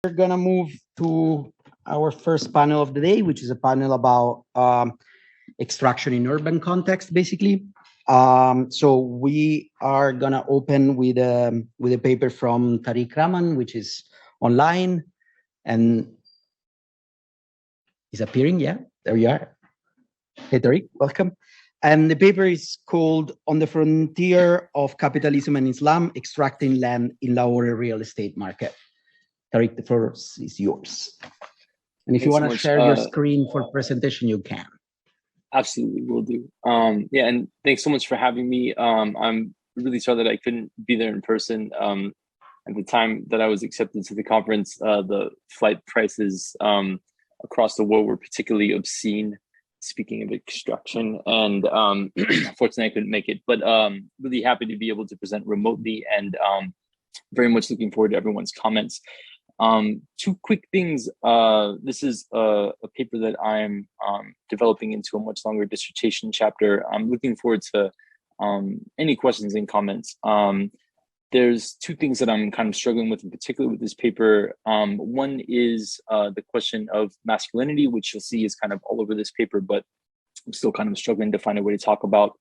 We're gonna move to our first panel of the day, which is a panel about extraction in urban context, basically. So we are gonna open with a paper from Tariq Rahman, which is online and is appearing. Yeah, there you are. Hey, Tariq, welcome. And the paper is called "On the Frontier of Capitalism and Islam: Extracting Land in Lahore Real Estate Market." Tariq, the floor is yours. And if you want to share your screen for presentation, you can. Absolutely, will do. Yeah, and thanks so much for having me. I'm really sorry that I couldn't be there in person. At the time that I was accepted to the conference, the flight prices across the world were particularly obscene, speaking of extraction, and unfortunately I couldn't make it, but really happy to be able to present remotely, and very much looking forward to everyone's comments. Two quick things. This is a paper that I'm developing into a much longer dissertation chapter. I'm looking forward to any questions and comments. There's two things that I'm kind of struggling with in particular with this paper. One is the question of masculinity, which you'll see is kind of all over this paper, but I'm still kind of struggling to find a way to talk about.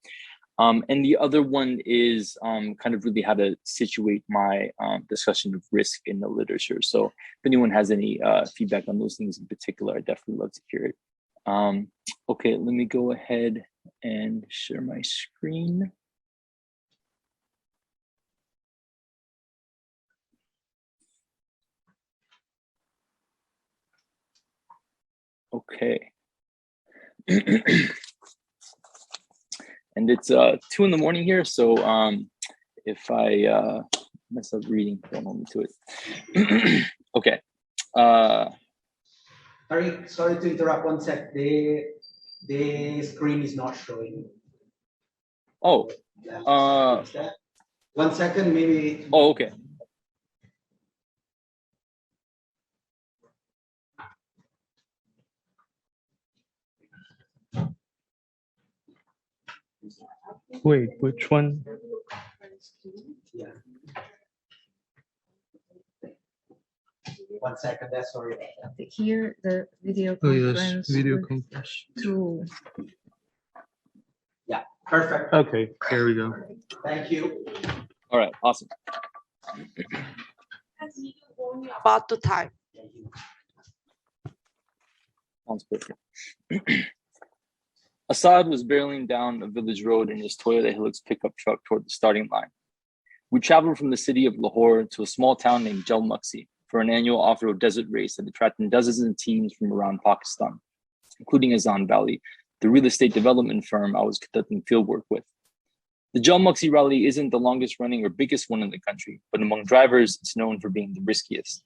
And the other one is kind of really how to situate my discussion of risk in the literature. So if anyone has any feedback on those things in particular, I'd definitely love to hear it. Okay, let me go ahead and share my screen. Okay. And it's 2 in the morning here, so if I mess up reading, don't hold me to it. Okay. Sorry to interrupt 1 sec. The screen is not showing. Oh. 1 second, maybe. Oh, okay. Wait, which one? Yeah. 1 second, that's sorry. Here, the video conference. Oh, yes, video conference. Through. Yeah, perfect. Okay, here we go. Thank you. All right, awesome. About to type. Sounds perfect. Assad was barreling down a village road in his Toyota Hilux pickup truck toward the starting line. We traveled from the city of Lahore to a small town named Jalmuxi for an annual off-road desert race that attracted dozens of teams from around Pakistan, including Azan Valley, the real estate development firm I was conducting fieldwork with. The Jalmuxi rally isn't the longest running or biggest one in the country, but among drivers, it's known for being the riskiest.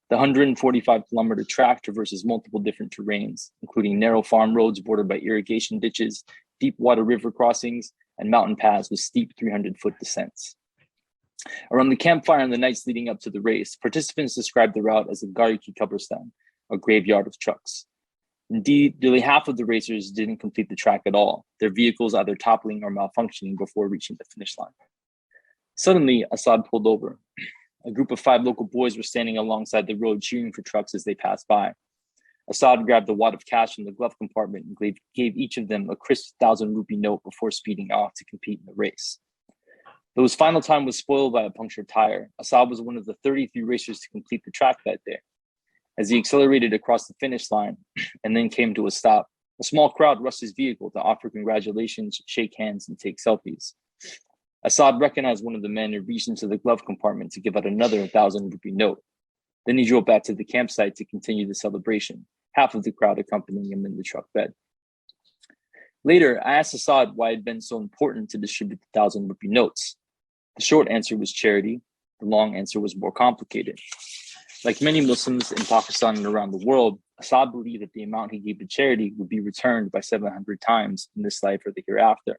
The 145-kilometer track traverses multiple different terrains, including narrow farm roads bordered by irrigation ditches, deep water river crossings, and mountain paths with steep 300-foot descents. Around the campfire in the nights leading up to the race, participants described the route as a Gari Ki Kabristan, a graveyard of trucks. Indeed, nearly half of the racers didn't complete the track at all, their vehicles either toppling or malfunctioning before reaching the finish line. Suddenly, Assad pulled over. A group of 5 local boys were standing alongside the road cheering for trucks as they passed by. Assad grabbed a wad of cash from the glove compartment and gave each of them a crisp 1,000 rupee note before speeding off to compete in the race. Though his final time was spoiled by a punctured tire, Assad was one of the 33 racers to complete the track that day. As he accelerated across the finish line and then came to a stop, a small crowd rushed his vehicle to offer congratulations, shake hands, and take selfies. Assad recognized one of the men and reached into the glove compartment to give out another 1,000 rupee note. Then he drove back to the campsite to continue the celebration, half of the crowd accompanying him in the truck bed. Later, I asked Assad why it had been so important to distribute the 1,000 rupee notes. The short answer was charity. The long answer was more complicated. Like many Muslims in Pakistan and around the world, Assad believed that the amount he gave to charity would be returned by 700 times in this life or the hereafter.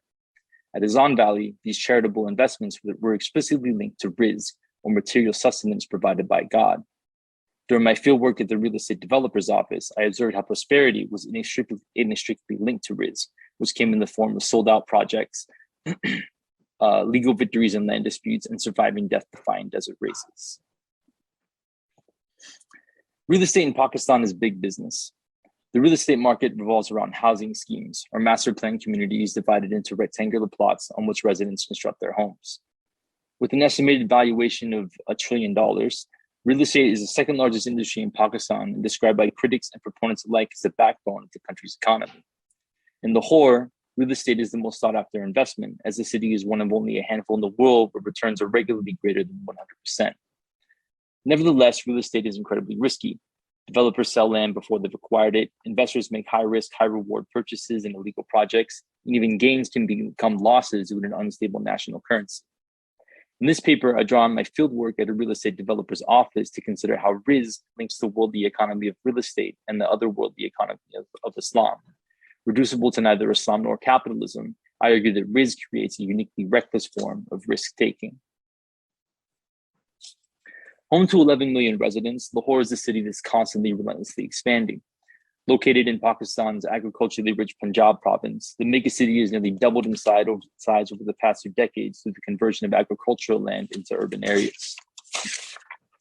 At Azan Valley, these charitable investments were explicitly linked to rizq, or material sustenance provided by God. During my fieldwork at the real estate developer's office, I observed how prosperity was inextricably linked to rizq, which came in the form of sold-out projects, legal victories in land disputes, and surviving death-defying desert races. Real estate in Pakistan is big business. The real estate market revolves around housing schemes or master planned communities divided into rectangular plots on which residents construct their homes. With an estimated valuation of $1 trillion, real estate is the second largest industry in Pakistan and described by critics and proponents alike as the backbone of the country's economy. In Lahore, real estate is the most sought after investment, as the city is one of only a handful in the world where returns are regularly greater than 100%. Nevertheless, real estate is incredibly risky. Developers sell land before they've acquired it. Investors make high risk, high reward purchases in illegal projects, and even gains can become losses due to an unstable national currency. In this paper, I draw on my fieldwork at a real estate developer's office to consider how risk links the worldly economy of real estate and the otherworldly economy of Islam. Reducible to neither Islam nor capitalism, I argue that risk creates a uniquely reckless form of risk-taking. Home to 11 million residents, Lahore is a city that's constantly relentlessly expanding. Located in Pakistan's agriculturally rich Punjab province, the megacity has nearly doubled in size over the past 2 decades through the conversion of agricultural land into urban areas.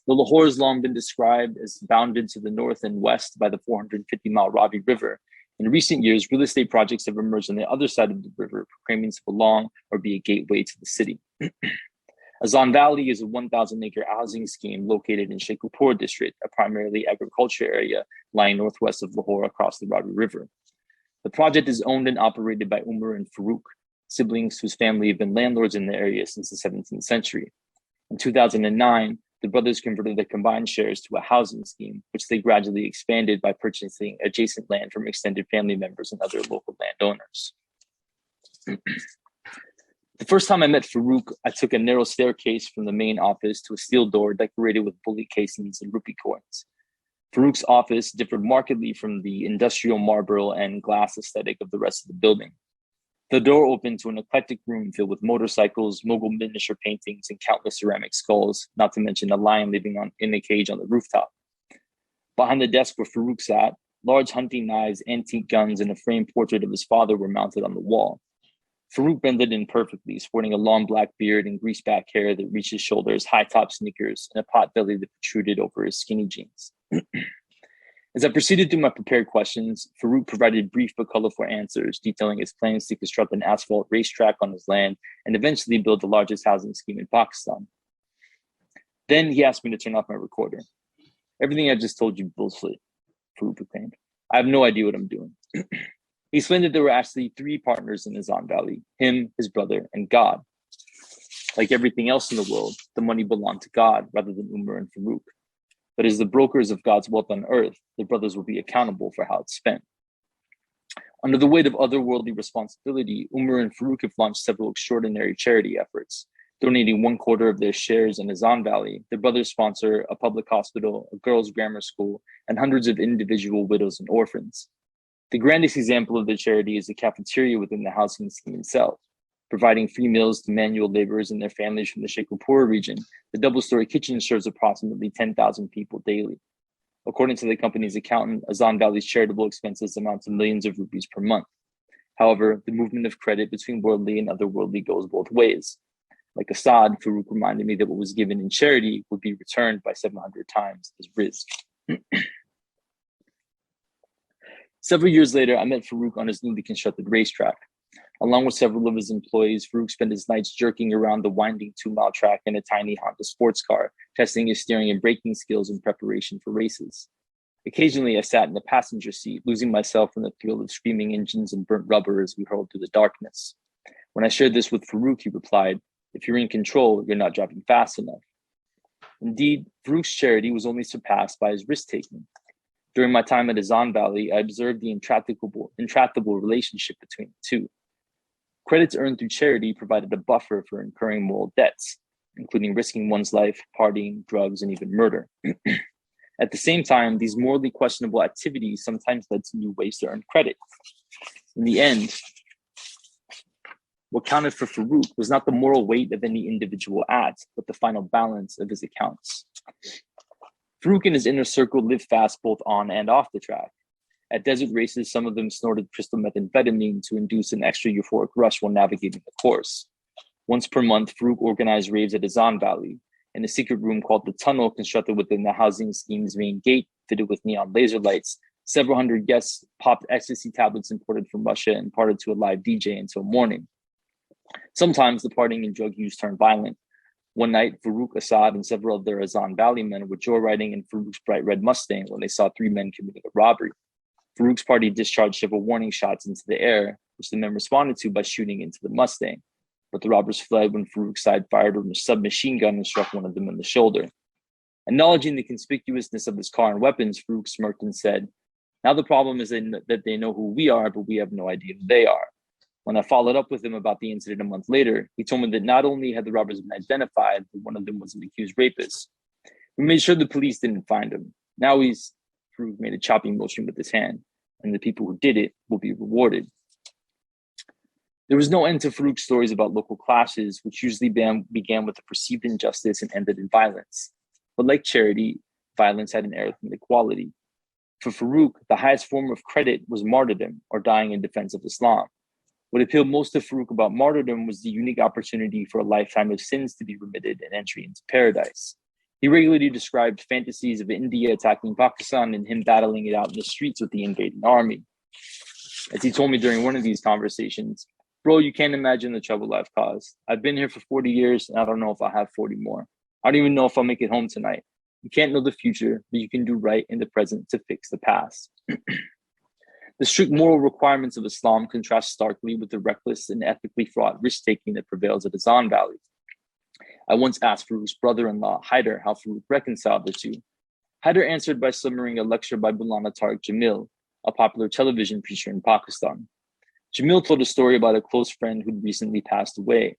Though Lahore has long been described as bounded to the north and west by the 450-mile Ravi River, in recent years, real estate projects have emerged on the other side of the river, proclaiming to belong or be a gateway to the city. Azan Valley is a 1,000-acre housing scheme located in Sheikhupur district, a primarily agriculture area lying northwest of Lahore across the Ravi River. The project is owned and operated by Umar and Farooq, siblings whose family have been landlords in the area since the 17th century. In 2009, the brothers converted their combined shares to a housing scheme, which they gradually expanded by purchasing adjacent land from extended family members and other local landowners. The first time I met Farooq, I took a narrow staircase from the main office to a steel door decorated with bullet casings and rupee coins. Farooq's office differed markedly from the industrial marble and glass aesthetic of the rest of the building. The door opened to an eclectic room filled with motorcycles, Mughal miniature paintings, and countless ceramic skulls, not to mention a lion living in a cage on the rooftop. Behind the desk where Farooq sat, large hunting knives, antique guns, and a framed portrait of his father were mounted on the wall. Farooq blended in perfectly, sporting a long black beard and greased back hair that reached his shoulders, high-top sneakers, and a pot belly that protruded over his skinny jeans. As I proceeded through my prepared questions, Farooq provided brief but colorful answers, detailing his plans to construct an asphalt racetrack on his land and eventually build the largest housing scheme in Pakistan. Then he asked me to turn off my recorder. Everything I just told you bullshit, Farooq proclaimed. I have no idea what I'm doing. He explained that there were actually 3 partners in Azan Valley, him, his brother, and God. Like everything else in the world, the money belonged to God rather than Umar and Farooq. But as the brokers of God's wealth on earth, the brothers will be accountable for how it's spent. Under the weight of otherworldly responsibility, Umar and Farooq have launched several extraordinary charity efforts. Donating 1/4 of their shares in Azan Valley, the brothers sponsor a public hospital, a girls' grammar school, and hundreds of individual widows and orphans. The grandest example of their charity is the cafeteria within the housing scheme itself. Providing free meals to manual laborers and their families from the Sheikhupur region, the double-story kitchen serves approximately 10,000 people daily. According to the company's accountant, Azan Valley's charitable expenses amount to millions of rupees per month. However, the movement of credit between worldly and otherworldly goes both ways. Like Assad, Farooq reminded me that what was given in charity would be returned by 700 times as risk. Several years later, I met Farooq on his newly constructed racetrack. Along with several of his employees, Farooq spent his nights jerking around the winding 2-mile track in a tiny Honda sports car, testing his steering and braking skills in preparation for races. Occasionally, I sat in the passenger seat, losing myself in the thrill of screaming engines and burnt rubber as we hurled through the darkness. When I shared this with Farooq, he replied, "If you're in control, you're not driving fast enough." Indeed, Farooq's charity was only surpassed by his risk-taking. During my time at Azan Valley, I observed the intractable relationship between the two. Credits earned through charity provided a buffer for incurring moral debts, including risking one's life, partying, drugs, and even murder. At the same time, these morally questionable activities sometimes led to new ways to earn credit. In the end, what counted for Farooq was not the moral weight of any individual act, but the final balance of his accounts. Farooq and his inner circle lived fast both on and off the track. At desert races, some of them snorted crystal methamphetamine to induce an extra euphoric rush while navigating the course. Once per month, Farooq organized raves at Azan Valley. In a secret room called the Tunnel, constructed within the housing scheme's main gate, fitted with neon laser lights. Several hundred guests popped ecstasy tablets imported from Russia and partied to a live DJ until morning. Sometimes the partying and drug use turned violent. One night, Farouk, Assad, and several other Azan Valley men were joyriding in Farouk's bright red Mustang when they saw three men committing a robbery. Farouk's party discharged several warning shots into the air, which the men responded to by shooting into the Mustang. But the robbers fled when Farouk side fired a submachine gun and struck one of them in the shoulder. Acknowledging the conspicuousness of his car and weapons, Farouk smirked and said, "Now the problem is that they know who we are, but we have no idea who they are." When I followed up with him about the incident a month later, he told me that not only had the robbers been identified, but one of them was an accused rapist. We made sure the police didn't find him. Now Farouk made a chopping motion with his hand, and the people who did it will be rewarded. There was no end to Farouk's stories about local clashes, which usually began with a perceived injustice and ended in violence. But like charity, violence had an arithmetic quality. For Farouk, the highest form of credit was martyrdom, or dying in defense of Islam. What appealed most to Farouk about martyrdom was the unique opportunity for a lifetime of sins to be remitted and entry into paradise. He regularly described fantasies of India attacking Pakistan and him battling it out in the streets with the invading army. As he told me during one of these conversations, "Bro, you can't imagine the trouble I've caused. I've been here for 40 years, and I don't know if I'll have 40 more. I don't even know if I'll make it home tonight. You can't know the future, but you can do right in the present to fix the past." The strict moral requirements of Islam contrast starkly with the reckless and ethically fraught risk-taking that prevails at Azan Valley. I once asked Farouk's brother-in-law, Haider, how Farouk reconciled the two. Haider answered by summarizing a lecture by Maulana Tariq Jamil, a popular television preacher in Pakistan. Jamil told a story about a close friend who'd recently passed away.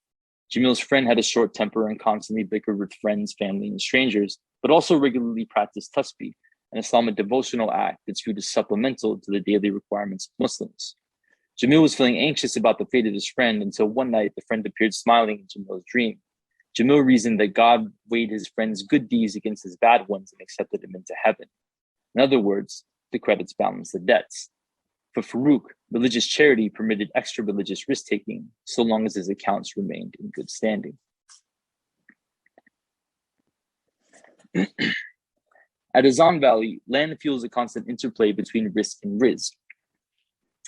Jamil's friend had a short temper and constantly bickered with friends, family, and strangers, but also regularly practiced tasbih, an Islamic devotional act that's viewed as supplemental to the daily requirements of Muslims. Jamil was feeling anxious about the fate of his friend until one night the friend appeared smiling in Jamil's dream. Jamil reasoned that God weighed his friend's good deeds against his bad ones and accepted him into heaven. In other words, the credits balanced the debts. For Farouk, religious charity permitted extra religious risk-taking so long as his accounts remained in good standing. At Azan Valley, land fuels a constant interplay between risk and rizq.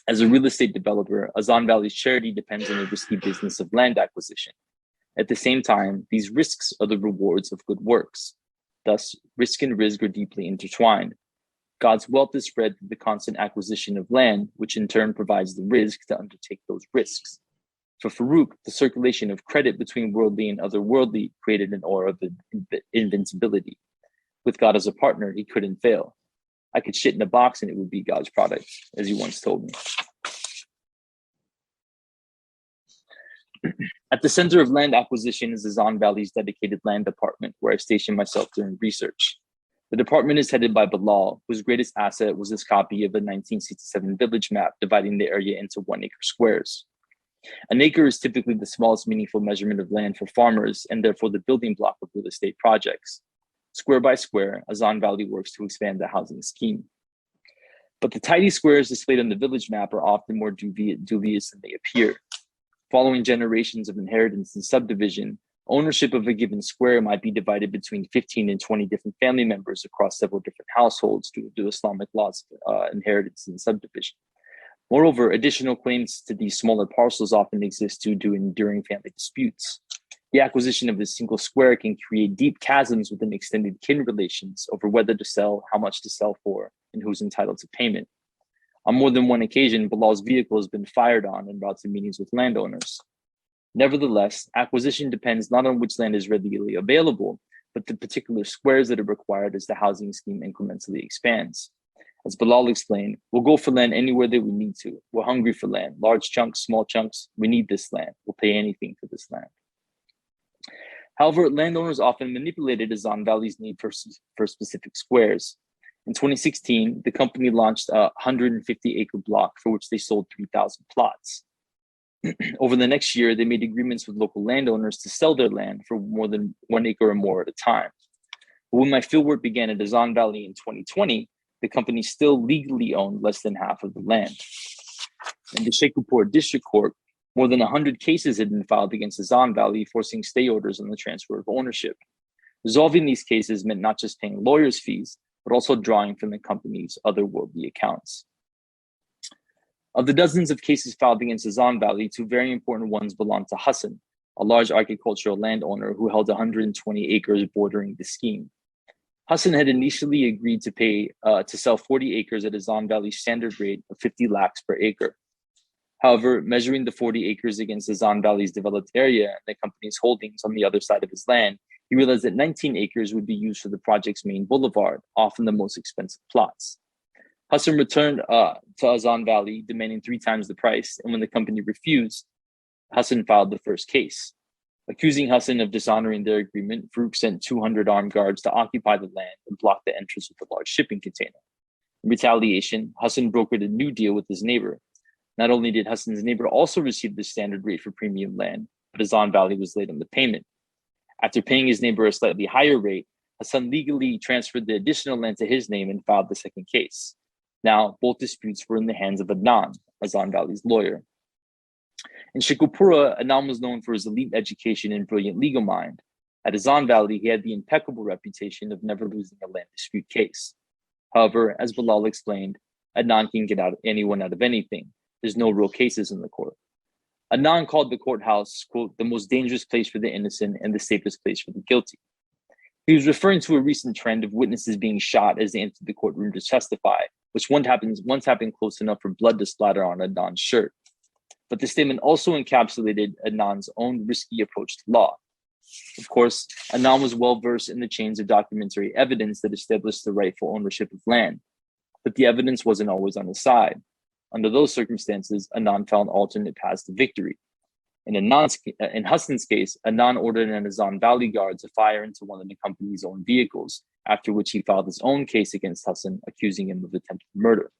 As a real estate developer, Azan Valley's charity depends on the risky business of land acquisition. At the same time, these risks are the rewards of good works. Thus, risk and rizq are deeply intertwined. God's wealth is spread through the constant acquisition of land, which in turn provides the rizq to undertake those risks. For Farouk, the circulation of credit between worldly and otherworldly created an aura of invincibility. With God as a partner, he couldn't fail. I could shit in a box and it would be God's product, as he once told me. At the center of land acquisition is Azan Valley's dedicated land department, where I stationed myself during research. The department is headed by Bilal, whose greatest asset was his copy of a 1967 village map dividing the area into 1 acre squares. An acre is typically the smallest meaningful measurement of land for farmers and therefore the building block of real estate projects. Square by square, Azan Valley works to expand the housing scheme. But the tidy squares displayed on the village map are often more dubious than they appear. Following generations of inheritance and subdivision, ownership of a given square might be divided between 15 and 20 different family members across several different households due to Islamic laws of inheritance and subdivision. Moreover, additional claims to these smaller parcels often exist due to enduring family disputes. The acquisition of a single square can create deep chasms within extended kin relations over whether to sell, how much to sell for, and who's entitled to payment. On more than one occasion, Bilal's vehicle has been fired on en route to meetings with landowners. Nevertheless, acquisition depends not on which land is readily available, but the particular squares that are required as the housing scheme incrementally expands. As Bilal explained, we'll go for land anywhere that we need to. We're hungry for land, large chunks, small chunks. We need this land. We'll pay anything for this land. However, landowners often manipulated Azan Valley's need for specific squares. In 2016, the company launched a 150-acre block for which they sold 3,000 plots. Over the next year, they made agreements with local landowners to sell their land for more than 1 acre or more at a time. But when my fieldwork began at Azan Valley in 2020, the company still legally owned less than half of the land. In the Sheikhupur District Court, more than 100 cases had been filed against Azan Valley, forcing stay orders on the transfer of ownership. Resolving these cases meant not just paying lawyers' fees, but also drawing from the company's otherworldly accounts. Of the dozens of cases filed against Azan Valley, two very important ones belong to Hassan, a large agricultural landowner who held 120 acres bordering the scheme. Hassan had initially agreed to sell 40 acres at Azan Valley's standard rate of 50 lakhs per acre. However, measuring the 40 acres against Azan Valley's developed area and the company's holdings on the other side of his land, he realized that 19 acres would be used for the project's main boulevard, often the most expensive plots. Hassan returned to Azan Valley, demanding 3 times the price, and when the company refused, Hassan filed the first case. Accusing Hassan of dishonoring their agreement, Farouk sent 200 armed guards to occupy the land and block the entrance with a large shipping container. In retaliation, Hassan brokered a new deal with his neighbor. Not only did Hassan's neighbor also receive the standard rate for premium land, but Azan Valley was late on the payment. After paying his neighbor a slightly higher rate, Hassan legally transferred the additional land to his name and filed the second case. Now, both disputes were in the hands of Adnan, Azan Valley's lawyer. In Sheikhupura, Adnan was known for his elite education and brilliant legal mind. At Azan Valley, he had the impeccable reputation of never losing a land dispute case. However, as Bilal explained, Adnan can get anyone out of anything. There's no real cases in the court. Adnan called the courthouse, quote, the most dangerous place for the innocent and the safest place for the guilty. He was referring to a recent trend of witnesses being shot as they entered the courtroom to testify, which once happened close enough for blood to splatter on Adnan's shirt. But the statement also encapsulated Adnan's own risky approach to law. Of course, Adnan was well versed in the chains of documentary evidence that established the rightful ownership of land, but the evidence wasn't always on his side. Under those circumstances, Adnan found alternate paths to victory. In Hassan's case, Adnan ordered an Azan Valley guard to fire into one of the company's own vehicles, after which he filed his own case against Hassan, accusing him of attempted murder.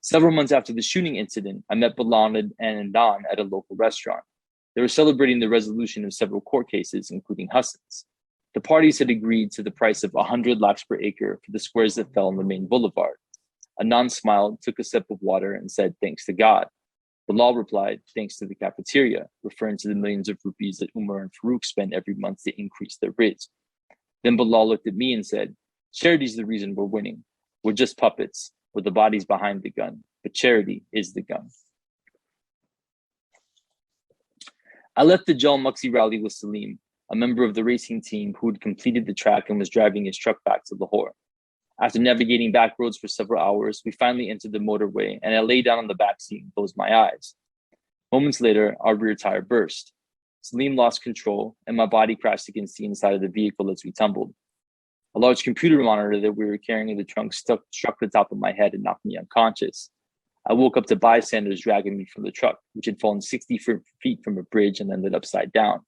Several months after the shooting incident, I met Bilal and Adnan at a local restaurant. They were celebrating the resolution of several court cases, including Hassan's. The parties had agreed to the price of 100 lakhs per acre for the squares that fell on the main boulevard. Adnan smiled, took a sip of water, and said, thanks to God. Bilal replied, thanks to the cafeteria, referring to the millions of rupees that Umar and Farouk spend every month to increase their riz. Then Bilal looked at me and said, charity's the reason we're winning. We're just puppets. We're the bodies behind the gun, but charity is the gun. I left the Jalmuxi rally with Salim, a member of the racing team who had completed the track and was driving his truck back to Lahore. After navigating back roads for several hours, we finally entered the motorway, and I lay down on the back seat and closed my eyes. Moments later, our rear tire burst. Salim lost control, and my body crashed against the inside of the vehicle as we tumbled. A large computer monitor that we were carrying in the trunk struck the top of my head and knocked me unconscious. I woke up to bystanders dragging me from the truck, which had fallen 60 feet from a bridge and ended upside down.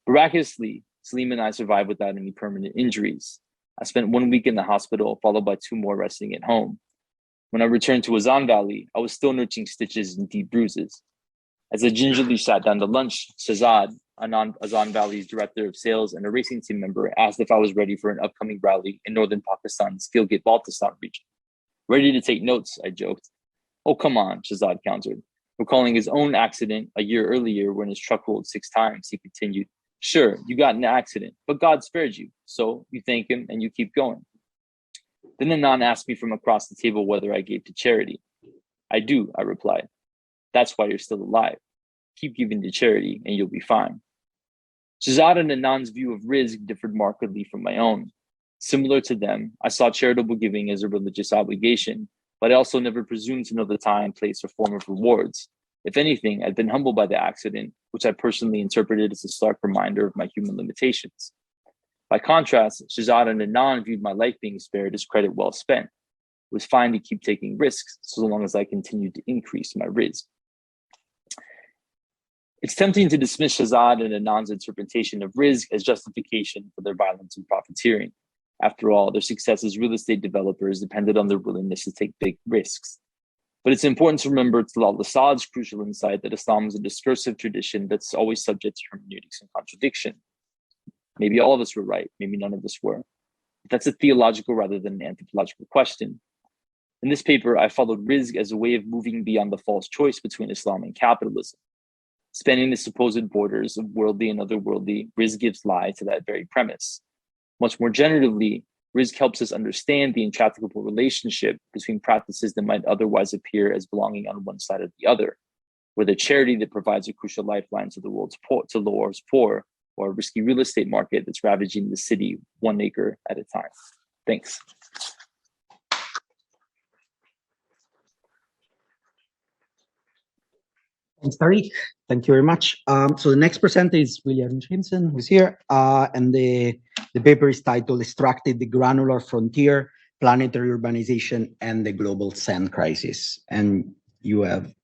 Miraculously, Salim and I survived without any permanent injuries. I spent 1 week in the hospital, followed by 2 more resting at home. When I returned to Azan Valley, I was still nursing stitches and deep bruises. As I gingerly sat down to lunch, Shahzad, Azan Valley's director of sales and a racing team member, asked if I was ready for an upcoming rally in northern Pakistan's Gilgit-Baltistan region. Ready to take notes, I joked. Oh, come on, Shahzad countered. Recalling his own accident a year earlier when his truck rolled 6 times, he continued, sure, you got in an accident, but God spared you. So you thank him and you keep going. Then Adnan asked me from across the table whether I gave to charity. I do, I replied. That's why you're still alive. Keep giving to charity and you'll be fine. Shahzad and Adnan's view of rizq differed markedly from my own. Similar to them, I saw charitable giving as a religious obligation, but I also never presumed to know the time, place, or form of rewards. If anything, I'd been humbled by the accident, which I personally interpreted as a stark reminder of my human limitations. By contrast, Shahzad and Adnan viewed my life being spared as credit well spent. It was fine to keep taking risks so long as I continued to increase my rizq. It's tempting to dismiss Shahzad and Adnan's interpretation of rizq as justification for their violence and profiteering. After all, their success as real estate developers depended on their willingness to take big risks. But it's important to remember Talal Assad's crucial insight that Islam is a discursive tradition that's always subject to hermeneutics and contradiction. Maybe all of us were right, maybe none of us were. But that's a theological rather than an anthropological question. In this paper, I followed rizq as a way of moving beyond the false choice between Islam and capitalism. Spanning the supposed borders of worldly and otherworldly, rizq gives lie to that very premise. Much more generatively, Rizk helps us understand the intractable relationship between practices that might otherwise appear as belonging on one side or the other, whether charity that provides a crucial lifeline to the world's poor, to Lahore's poor, or a risky real estate market that's ravaging the city 1 acre at a time. Thanks. Thanks, Tariq. Thank you very much. So the next presenter is William Jamieson, who's here, and the paper is titled "Extracted the Granular Frontier, Planetary Urbanization, and the Global Sand Crisis." And you have...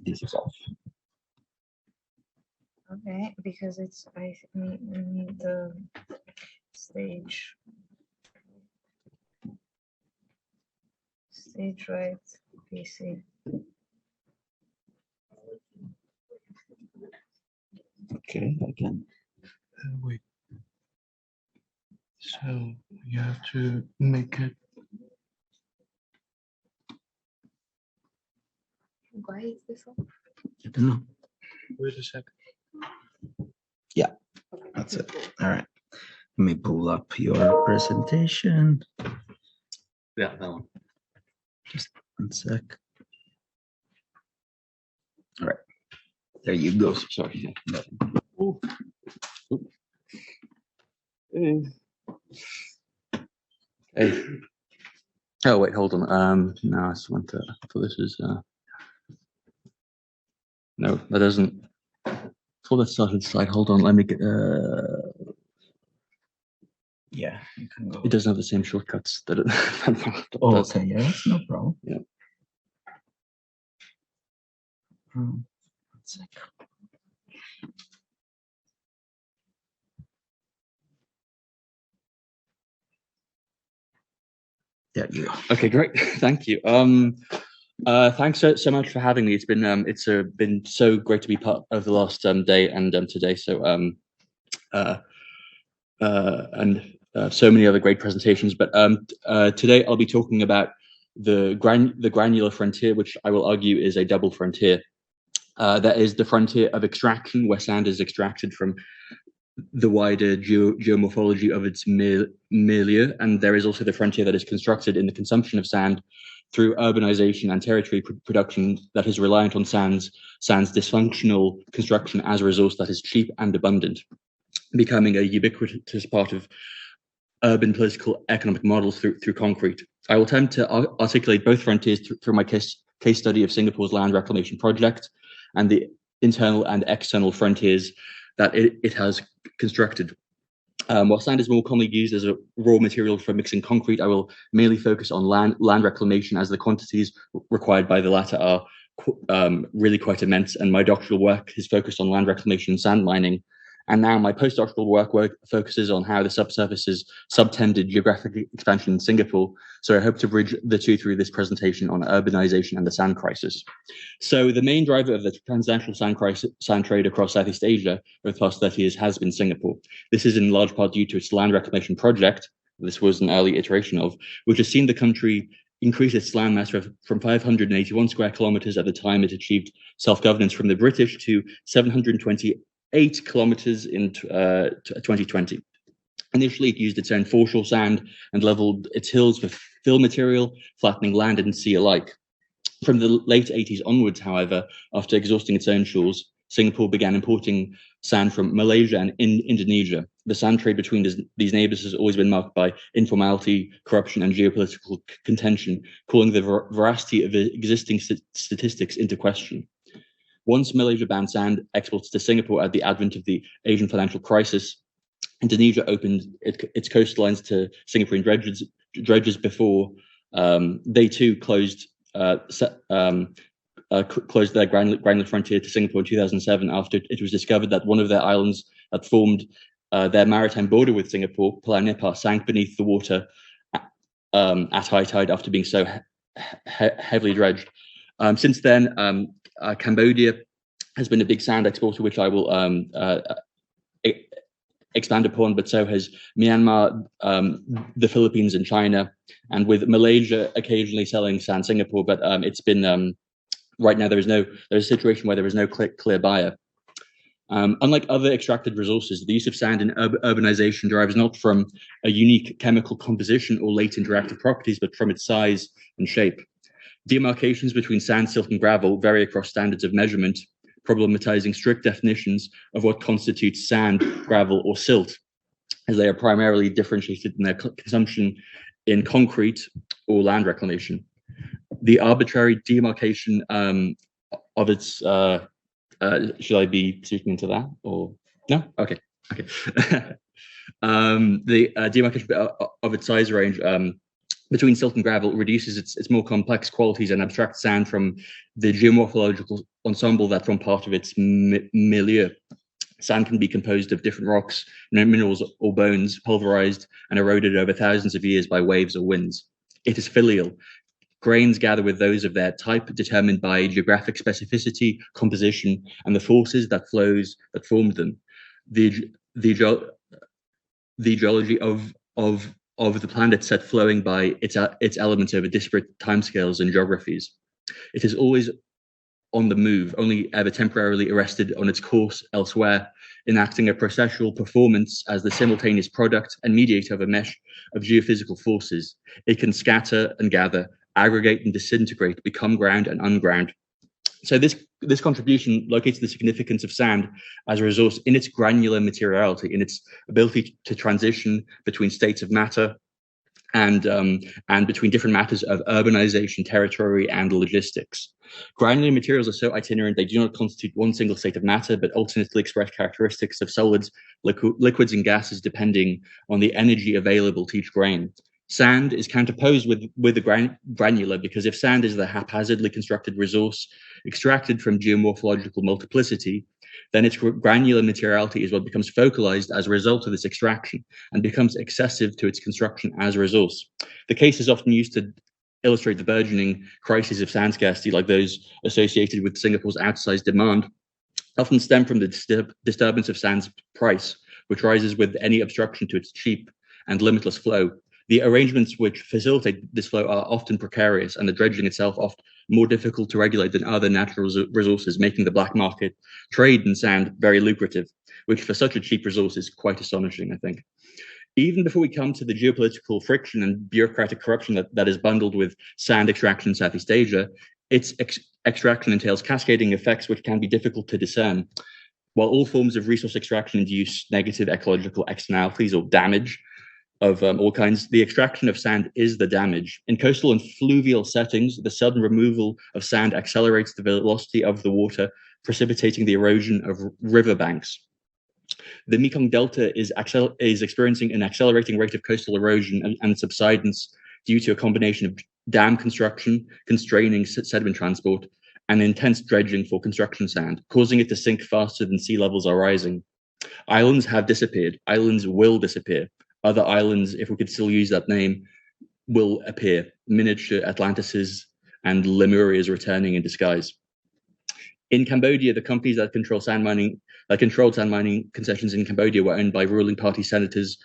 This is off. Okay, because it's I need the stage right PC. Okay, I can. Wait. So you have to make it. Why is this off? I don't know. Wait a second. Yeah, that's it. All right. Let me pull up your presentation. Yeah, that one. Just 1 sec. All right. There you go. Sorry. Ooh. Hey. Oh wait, hold on. No, I just want to. I thought this was. No, that doesn't. For that started slide. Hold on. Let me get. Yeah, you can go. It doesn't have the same shortcuts that it. Oh, does. okay. Yeah, that's no problem. Yeah. 1 sec. There you go. Okay, great. Thank you. Thanks so much for having me. It's been so great to be part of the last day and today. So so many other great presentations. But today I'll be talking about the granular frontier, which I will argue is a double frontier. That is the frontier of extraction, where sand is extracted from the wider geomorphology of its milieu, and there is also the frontier that is constructed in the consumption of sand through urbanization and territory production that is reliant on sand's dysfunctional construction as a resource that is cheap and abundant, becoming a ubiquitous part of urban political economic models through concrete. I will attempt to articulate both frontiers through my case study of Singapore's land reclamation project and the internal and external frontiers that it has constructed. While sand is more commonly used as a raw material for mixing concrete, I will mainly focus on land reclamation, as the quantities required by the latter are really quite immense, and my doctoral work is focused on land reclamation and sand mining. And now my postdoctoral work focuses on how the subsurface is subtended geographic expansion in Singapore. So I hope to bridge the two through this presentation on urbanization and the sand crisis. So the main driver of the transnational sand trade across Southeast Asia over the past 30 years has been Singapore. This is in large part due to its land reclamation project. This was an early iteration of, which has seen the country increase its land mass from 581 square kilometers at the time it achieved self-governance from the British to 728 kilometers in 2020. Initially, it used its own foreshore sand and leveled its hills with fill material, flattening land and sea alike. From the late 80s onwards, however, after exhausting its own shores, Singapore began importing sand from Malaysia and Indonesia. The sand trade between these neighbors has always been marked by informality, corruption, and geopolitical contention, calling the veracity of existing statistics into question. Once Malaysia banned sand exports to Singapore at the advent of the Asian financial crisis, Indonesia opened its coastlines to Singaporean dredges before they too closed their granular frontier to Singapore in 2007, after it was discovered that one of their islands that formed their maritime border with Singapore, Pulau Nipah, sank beneath the water at high tide after being so heavily dredged. Since then, Cambodia has been a big sand exporter, which I will expand upon, but so has Myanmar, the Philippines, and China, and with Malaysia occasionally selling sand Singapore, but it's been right now there's a situation where there is no clear buyer. Unlike other extracted resources, the use of sand in urbanization derives not from a unique chemical composition or latent interactive properties, but from its size and shape. Demarcations between sand, silt, and gravel vary across standards of measurement, problematizing strict definitions of what constitutes sand, gravel, or silt, as they are primarily differentiated in their consumption in concrete or land reclamation. The arbitrary demarcation of its, should I be speaking into that or no? Okay. The demarcation of its size range between silt and gravel reduces its more complex qualities and abstracts sand from the geomorphological ensemble that form part of its milieu. Sand can be composed of different rocks, minerals, or bones, pulverized and eroded over thousands of years by waves or winds. It is filial. Grains gather with those of their type, determined by geographic specificity, composition, and the forces that formed them. The geology of the planet set flowing by its elements over disparate timescales and geographies. It is always on the move, only ever temporarily arrested on its course elsewhere, enacting a processual performance as the simultaneous product and mediator of a mesh of geophysical forces. It can scatter and gather, aggregate and disintegrate, become ground and unground. So this contribution locates the significance of sand as a resource in its granular materiality, in its ability to transition between states of matter and between different matters of urbanization, territory, and logistics. Granular materials are so itinerant they do not constitute one single state of matter, but alternately express characteristics of solids, liquids, and gases depending on the energy available to each grain. Sand is counterposed with the granular, because if sand is the haphazardly constructed resource extracted from geomorphological multiplicity, then its granular materiality is what becomes focalized as a result of this extraction and becomes excessive to its construction as a resource. The case is often used to illustrate the burgeoning crises of sand scarcity, like those associated with Singapore's outsized demand, often stem from the disturbance of sand's price, which rises with any obstruction to its cheap and limitless flow. The arrangements which facilitate this flow are often precarious, and the dredging itself often more difficult to regulate than other natural resources, making the black market trade in sand very lucrative, which for such a cheap resource is quite astonishing, I think. Even before we come to the geopolitical friction and bureaucratic corruption that is bundled with sand extraction in Southeast Asia, its extraction entails cascading effects which can be difficult to discern. While all forms of resource extraction induce negative ecological externalities or damage of all kinds, the extraction of sand is the damage. In coastal and fluvial settings, the sudden removal of sand accelerates the velocity of the water, precipitating the erosion of riverbanks. The Mekong Delta is experiencing an accelerating rate of coastal erosion and subsidence due to a combination of dam construction, constraining sediment transport, and intense dredging for construction sand, causing it to sink faster than sea levels are rising. Islands have disappeared. Islands will disappear. Other islands, if we could still use that name, will appear. Miniature Atlantises and Lemurias returning in disguise. In Cambodia, the companies that controlled sand mining concessions in Cambodia were owned by ruling party senators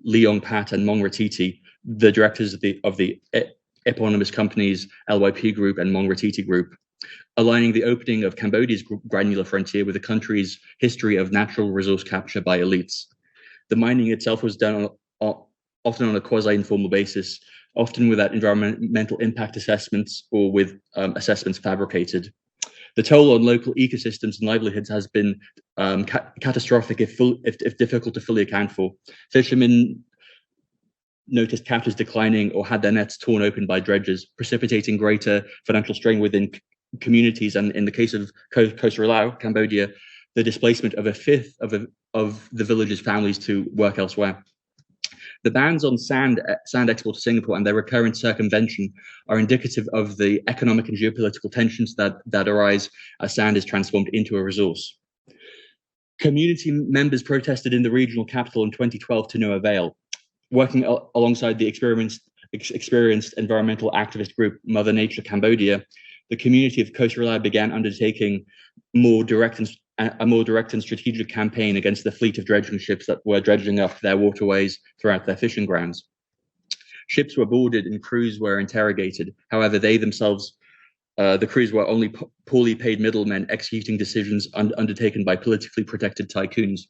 Leong Pat and Mong Ratiti, the directors of the eponymous companies LYP Group and Mong Ratiti Group, aligning the opening of Cambodia's granular frontier with the country's history of natural resource capture by elites. The mining itself was done often on a quasi-informal basis, often without environmental impact assessments or with assessments fabricated. The toll on local ecosystems and livelihoods has been catastrophic if difficult to fully account for. Fishermen noticed catches declining or had their nets torn open by dredgers, precipitating greater financial strain within communities, and in the case of Coastal Lao, Cambodia, the displacement of a fifth of the village's families to work elsewhere. The bans on sand export to Singapore and their recurrent circumvention are indicative of the economic and geopolitical tensions that arise as sand is transformed into a resource. Community members protested in the regional capital in 2012 to no avail. Working alongside the experienced environmental activist group Mother Nature Cambodia, the community of Coastal Lao began undertaking a more direct and strategic campaign against the fleet of dredging ships that were dredging up their waterways throughout their fishing grounds. Ships were boarded and crews were interrogated. However, they themselves The crews were only poorly paid middlemen executing decisions undertaken by politically protected tycoons.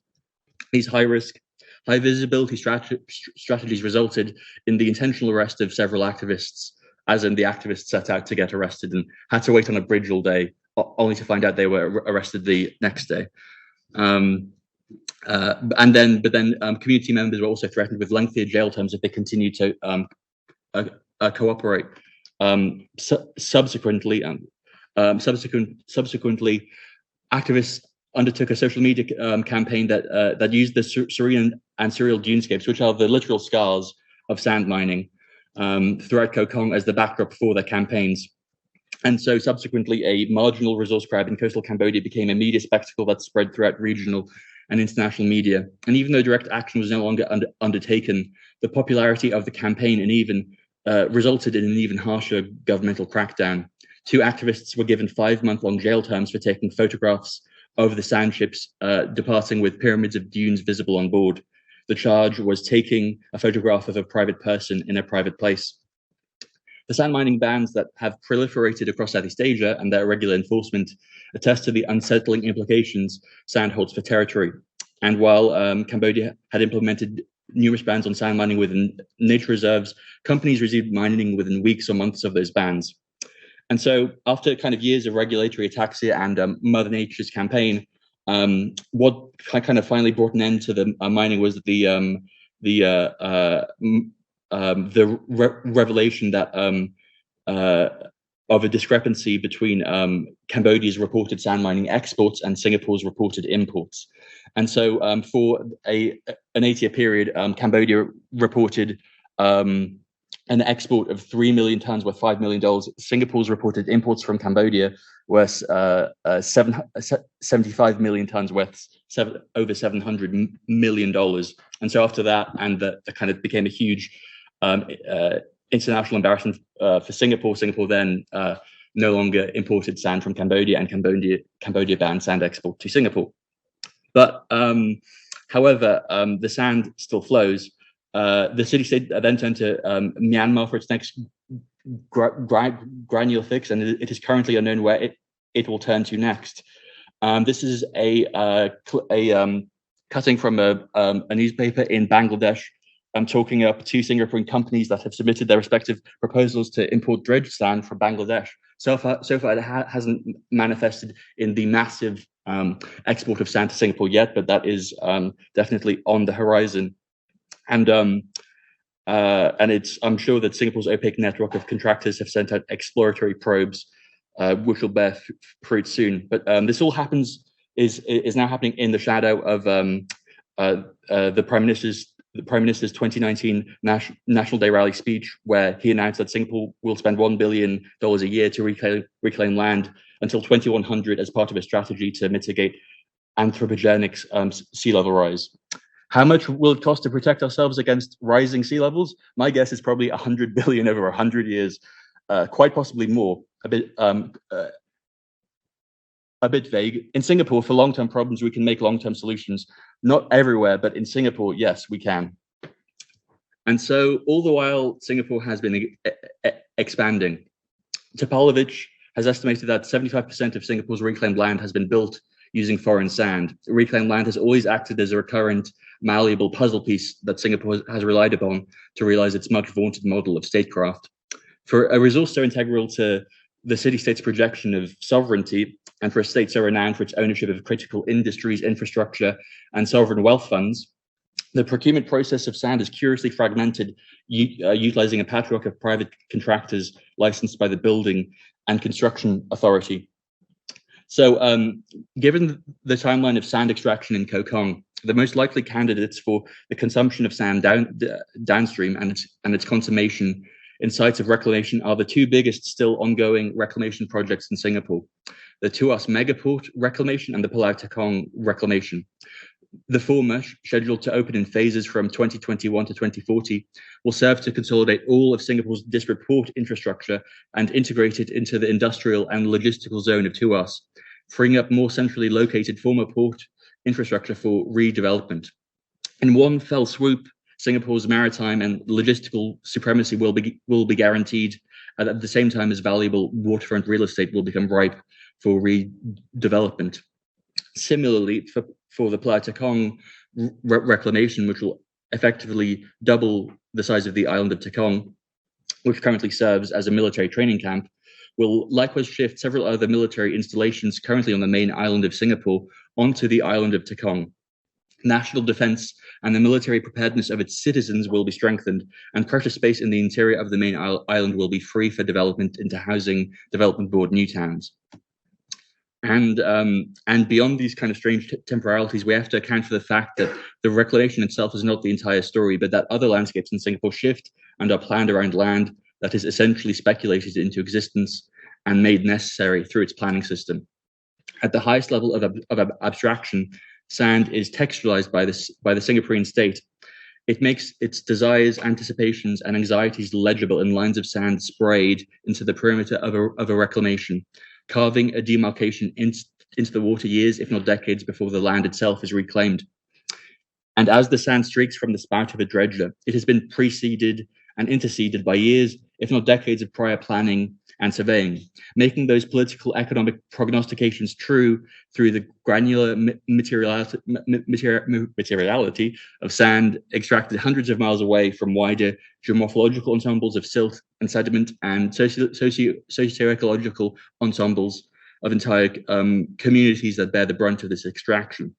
These high-risk, high-visibility strategies resulted in the intentional arrest of several activists, as in the activists set out to get arrested and had to wait on a bridge all day, only to find out they were arrested the next day. But then community members were also threatened with lengthier jail terms if they continued to cooperate. Subsequently, activists undertook a social media campaign that used the surreal and surreal dunescapes, which are the literal scars of sand mining, throughout Kokong as the backdrop for their campaigns. And so subsequently, a marginal resource grab in coastal Cambodia became a media spectacle that spread throughout regional and international media. And even though direct action was no longer undertaken, the popularity of the campaign and even resulted in an even harsher governmental crackdown. 2 activists were given 5-month-long jail terms for taking photographs of the sand ships departing with pyramids of dunes visible on board. The charge was taking a photograph of a private person in a private place. The sand mining bans that have proliferated across Southeast Asia and their irregular enforcement attest to the unsettling implications sand holds for territory. And while Cambodia had implemented numerous bans on sand mining within nature reserves, companies resumed mining within weeks or months of those bans. And so after kind of years of regulatory ataxia and Mother Nature's campaign, what kind of finally brought an end to the mining was the revelation that of a discrepancy between Cambodia's reported sand mining exports and Singapore's reported imports. And so for an 8-year period, Cambodia reported an export of 3 million tons worth $5 million. Singapore's reported imports from Cambodia were 75 million tons worth over $700 million. And so after that, and that kind of became a huge international embarrassment for Singapore. Singapore then no longer imported sand from Cambodia, and Cambodia banned sand export to Singapore. But however, the sand still flows. The city-state then turned to Myanmar for its next granular fix, and it is currently unknown where it will turn to next. This is a cutting from a newspaper in Bangladesh. I'm talking up 2 Singaporean companies that have submitted their respective proposals to import dredged sand from Bangladesh. So far it hasn't manifested in the massive export of sand to Singapore yet, but that is definitely on the horizon. And I'm sure that Singapore's opaque network of contractors have sent out exploratory probes, which will bear fruit soon. But this all is now happening in the shadow of the Prime Minister's 2019 National Day rally speech, where he announced that Singapore will spend $1 billion a year to reclaim land until 2100 as part of a strategy to mitigate anthropogenic sea level rise. How much will it cost to protect ourselves against rising sea levels? My guess is probably 100 billion over 100 years, quite possibly more. A bit vague. In Singapore, for long-term problems, we can make long-term solutions. Not everywhere, but in Singapore, yes, we can. And so, all the while, Singapore has been expanding. Topalovic has estimated that 75% of Singapore's reclaimed land has been built using foreign sand. Reclaimed land has always acted as a recurrent, malleable puzzle piece that Singapore has relied upon to realize its much vaunted model of statecraft. For a resource so integral to the city-state's projection of sovereignty, and for a state so renowned for its ownership of critical industries, infrastructure, and sovereign wealth funds, the procurement process of sand is curiously fragmented, utilizing a patchwork of private contractors licensed by the Building and Construction Authority. So, given the timeline of sand extraction in Kokong, the most likely candidates for the consumption of sand downstream and its consummation in sites of reclamation are the 2 biggest still ongoing reclamation projects in Singapore, the Tuas Megaport reclamation and the Pulau Tekong reclamation. The former, scheduled to open in phases from 2021 to 2040, will serve to consolidate all of Singapore's disparate port infrastructure and integrate it into the industrial and logistical zone of Tuas, freeing up more centrally located former port infrastructure for redevelopment. In one fell swoop, Singapore's maritime and logistical supremacy will be guaranteed, and at the same time as valuable waterfront real estate will become ripe for redevelopment. Similarly, for the Playa Tekong reclamation, which will effectively double the size of the island of Tekong, which currently serves as a military training camp, will likewise shift several other military installations currently on the main island of Singapore onto the island of Tekong. National defense and the military preparedness of its citizens will be strengthened, and precious space in the interior of the main island will be free for development into housing development board new towns. And beyond these kind of strange temporalities, we have to account for the fact that the reclamation itself is not the entire story, but that other landscapes in Singapore shift and are planned around land that is essentially speculated into existence and made necessary through its planning system. At the highest level of abstraction, sand is textualized by the Singaporean state. It makes its desires, anticipations, and anxieties legible in lines of sand sprayed into the perimeter of a reclamation, carving a demarcation into the water years, if not decades, before the land itself is reclaimed. And as the sand streaks from the spout of a dredger, it has been preceded and interceded by years, if not decades, of prior planning and surveying, making those political economic prognostications true through the granular materiality of sand extracted hundreds of miles away from wider geomorphological ensembles of silt and sediment and socio-ecological ensembles of entire communities that bear the brunt of this extraction.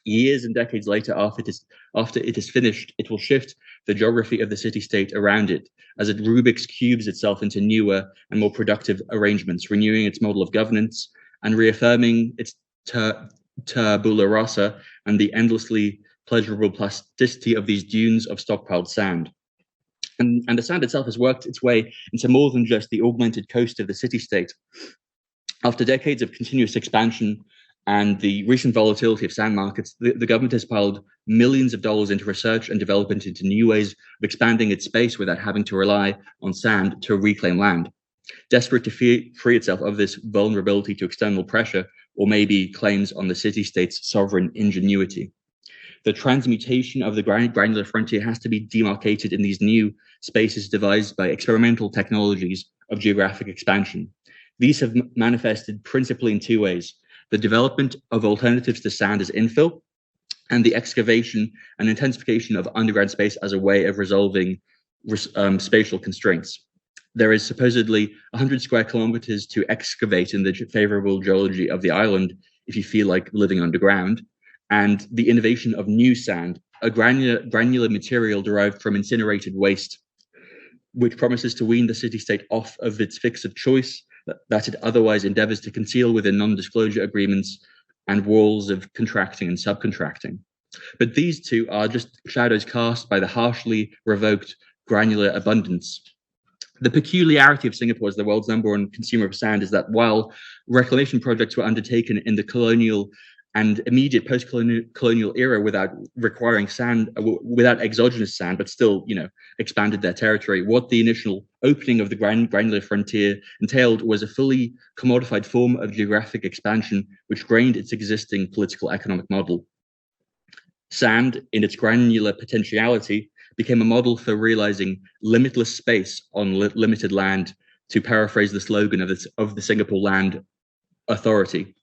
Years and decades later, after it is finished, it will shift the geography of the city-state around it as it Rubik's cubes itself into newer and more productive arrangements, renewing its model of governance and reaffirming its tabula rasa and the endlessly pleasurable plasticity of these dunes of stockpiled sand. And the sand itself has worked its way into more than just the augmented coast of the city-state. After decades of continuous expansion and the recent volatility of sand markets, the government has piled millions of dollars into research and development into new ways of expanding its space without having to rely on sand to reclaim land. Desperate to free itself of this vulnerability to external pressure, or maybe claims on the city-state's sovereign ingenuity. The transmutation of the granular frontier has to be demarcated in these new spaces devised by experimental technologies of geographic expansion. These have manifested principally in two ways: the development of alternatives to sand as infill, and the excavation and intensification of underground space as a way of resolving spatial constraints. There is supposedly 100 square kilometers to excavate in the favorable geology of the island if you feel like living underground, and the innovation of new sand, a granular material derived from incinerated waste, which promises to wean the city-state off of its fix of choice that it otherwise endeavors to conceal within non-disclosure agreements and walls of contracting and subcontracting. But these two are just shadows cast by the harshly revoked granular abundance. The peculiarity of Singapore as the world's #1 consumer of sand is that while reclamation projects were undertaken in the colonial and immediate post-colonial era without requiring sand, without exogenous sand, but still, expanded their territory, what the initial opening of the granular frontier entailed was a fully commodified form of geographic expansion, which grained its existing political economic model. Sand, in its granular potentiality, became a model for realizing limitless space on limited land, to paraphrase the slogan of the Singapore Land Authority.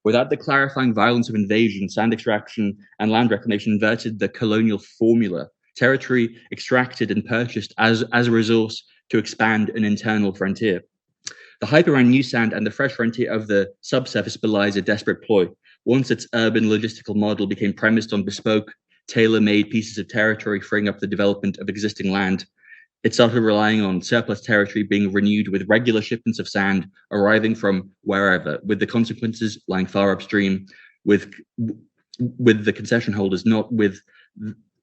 Without the clarifying violence of invasion, sand extraction and land reclamation inverted the colonial formula. Territory extracted and purchased as a resource to expand an internal frontier. The hype around new sand and the fresh frontier of the subsurface belies a desperate ploy. Once its urban logistical model became premised on bespoke, tailor-made pieces of territory freeing up the development of existing land, it started relying on surplus territory being renewed with regular shipments of sand arriving from wherever, with the consequences lying far upstream, with the concession holders, not with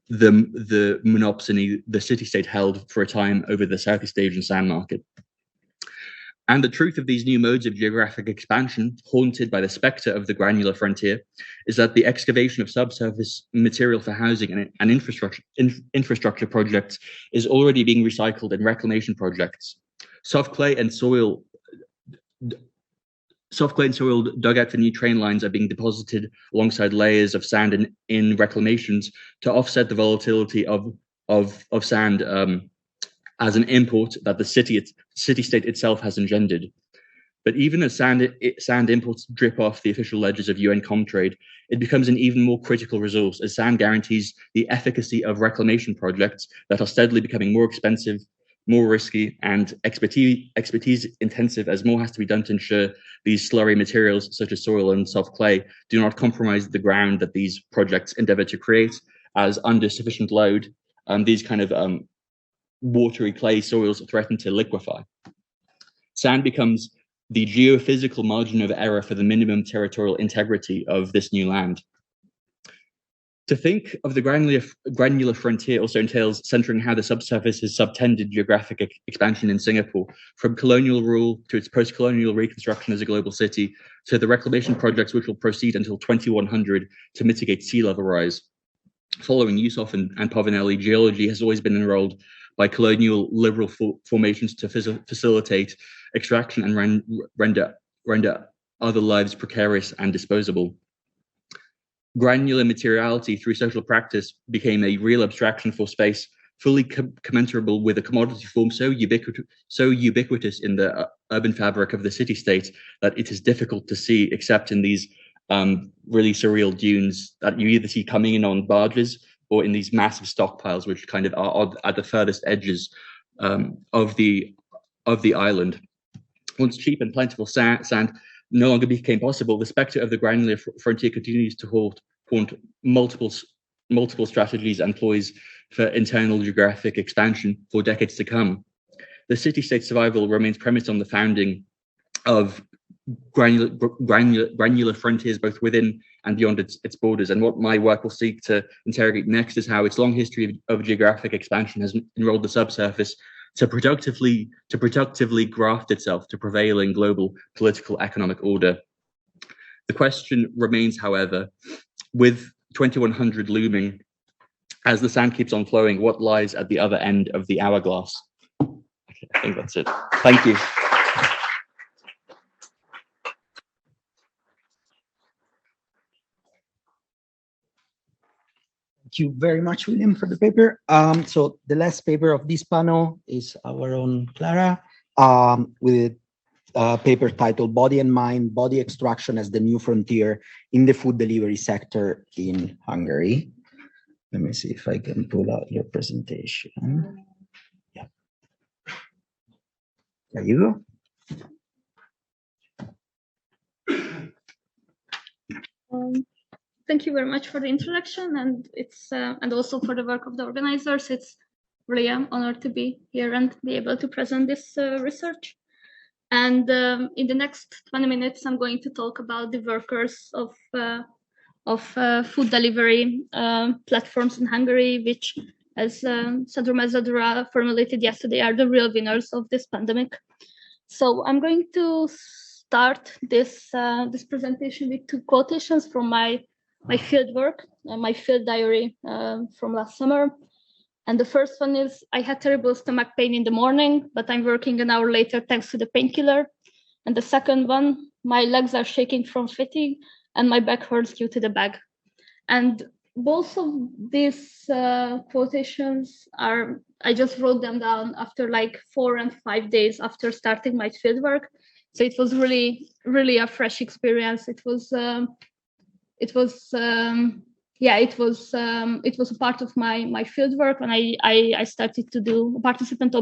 the monopsony the city-state held for a time over the Southeast Asian sand market. And the truth of these new modes of geographic expansion, haunted by the spectre of the granular frontier, is that the excavation of subsurface material for housing and infrastructure projects is already being recycled in reclamation projects. Soft clay and soil Soft clay and soil dug out for new train lines are being deposited alongside layers of sand in reclamations to offset the volatility of sand as an import that the city-state itself has engendered. But even as sand imports drip off the official ledgers of UN Comtrade, it becomes an even more critical resource as sand guarantees the efficacy of reclamation projects that are steadily becoming more expensive, more risky, and expertise intensive, as more has to be done to ensure these slurry materials such as soil and soft clay do not compromise the ground that these projects endeavor to create, as under sufficient load, these kind of watery clay soils threaten to liquefy. Sand becomes the geophysical margin of error for the minimum territorial integrity of this new land. To think of the granular frontier also entails centering how the subsurface has subtended geographic expansion in Singapore, from colonial rule to its post-colonial reconstruction as a global city, to the reclamation projects which will proceed until 2100 to mitigate sea level rise. Following Yusuf and Pavanelli, geology has always been enrolled by colonial liberal formations to facilitate extraction and render other lives precarious and disposable. Granular materiality through social practice became a real abstraction for space, fully commensurable with a commodity form so ubiquitous in the urban fabric of the city-state that it is difficult to see except in these really surreal dunes that you either see coming in on barges or in these massive stockpiles, which kind of are at the furthest edges of the island. Once cheap and plentiful sand no longer became possible, the specter of the granular frontier continues to haunt multiple strategies and ploys for internal geographic expansion for decades to come. The city-state survival remains premised on the founding of granular frontiers both within and beyond its borders. And what my work will seek to interrogate next is how its long history of geographic expansion has enrolled the subsurface to productively graft itself to prevailing global political economic order. The question remains, however, with 2100 looming, as the sand keeps on flowing, what lies at the other end of the hourglass? Okay, I think that's it. Thank you. Thank you very much, William, for the paper. So the last paper of this panel is our own Klara, with a paper titled Body and Mind, Body Extraction as the New Frontier in the Food Delivery Sector in Hungary. Let me see if I can pull out your presentation. Yeah. There you go. Thank you very much for the introduction, and and also for the work of the organizers. It's really an honor to be here and be able to present this research. And in the next 20 minutes, I'm going to talk about the workers of food delivery platforms in Hungary, which, as Sadruma Zadra formulated yesterday, are the real winners of this pandemic. So I'm going to start this presentation with two quotations from my field work, my field diary from last summer. And the first one is, I had terrible stomach pain in the morning, but I'm working an hour later thanks to the painkiller. And the second one, my legs are shaking from fatigue and my back hurts due to the bag. And both of these quotations I just wrote them down after like 4 and 5 days after starting my field work. So it was really, really a fresh experience. It was a part of my field work, and I started to do participant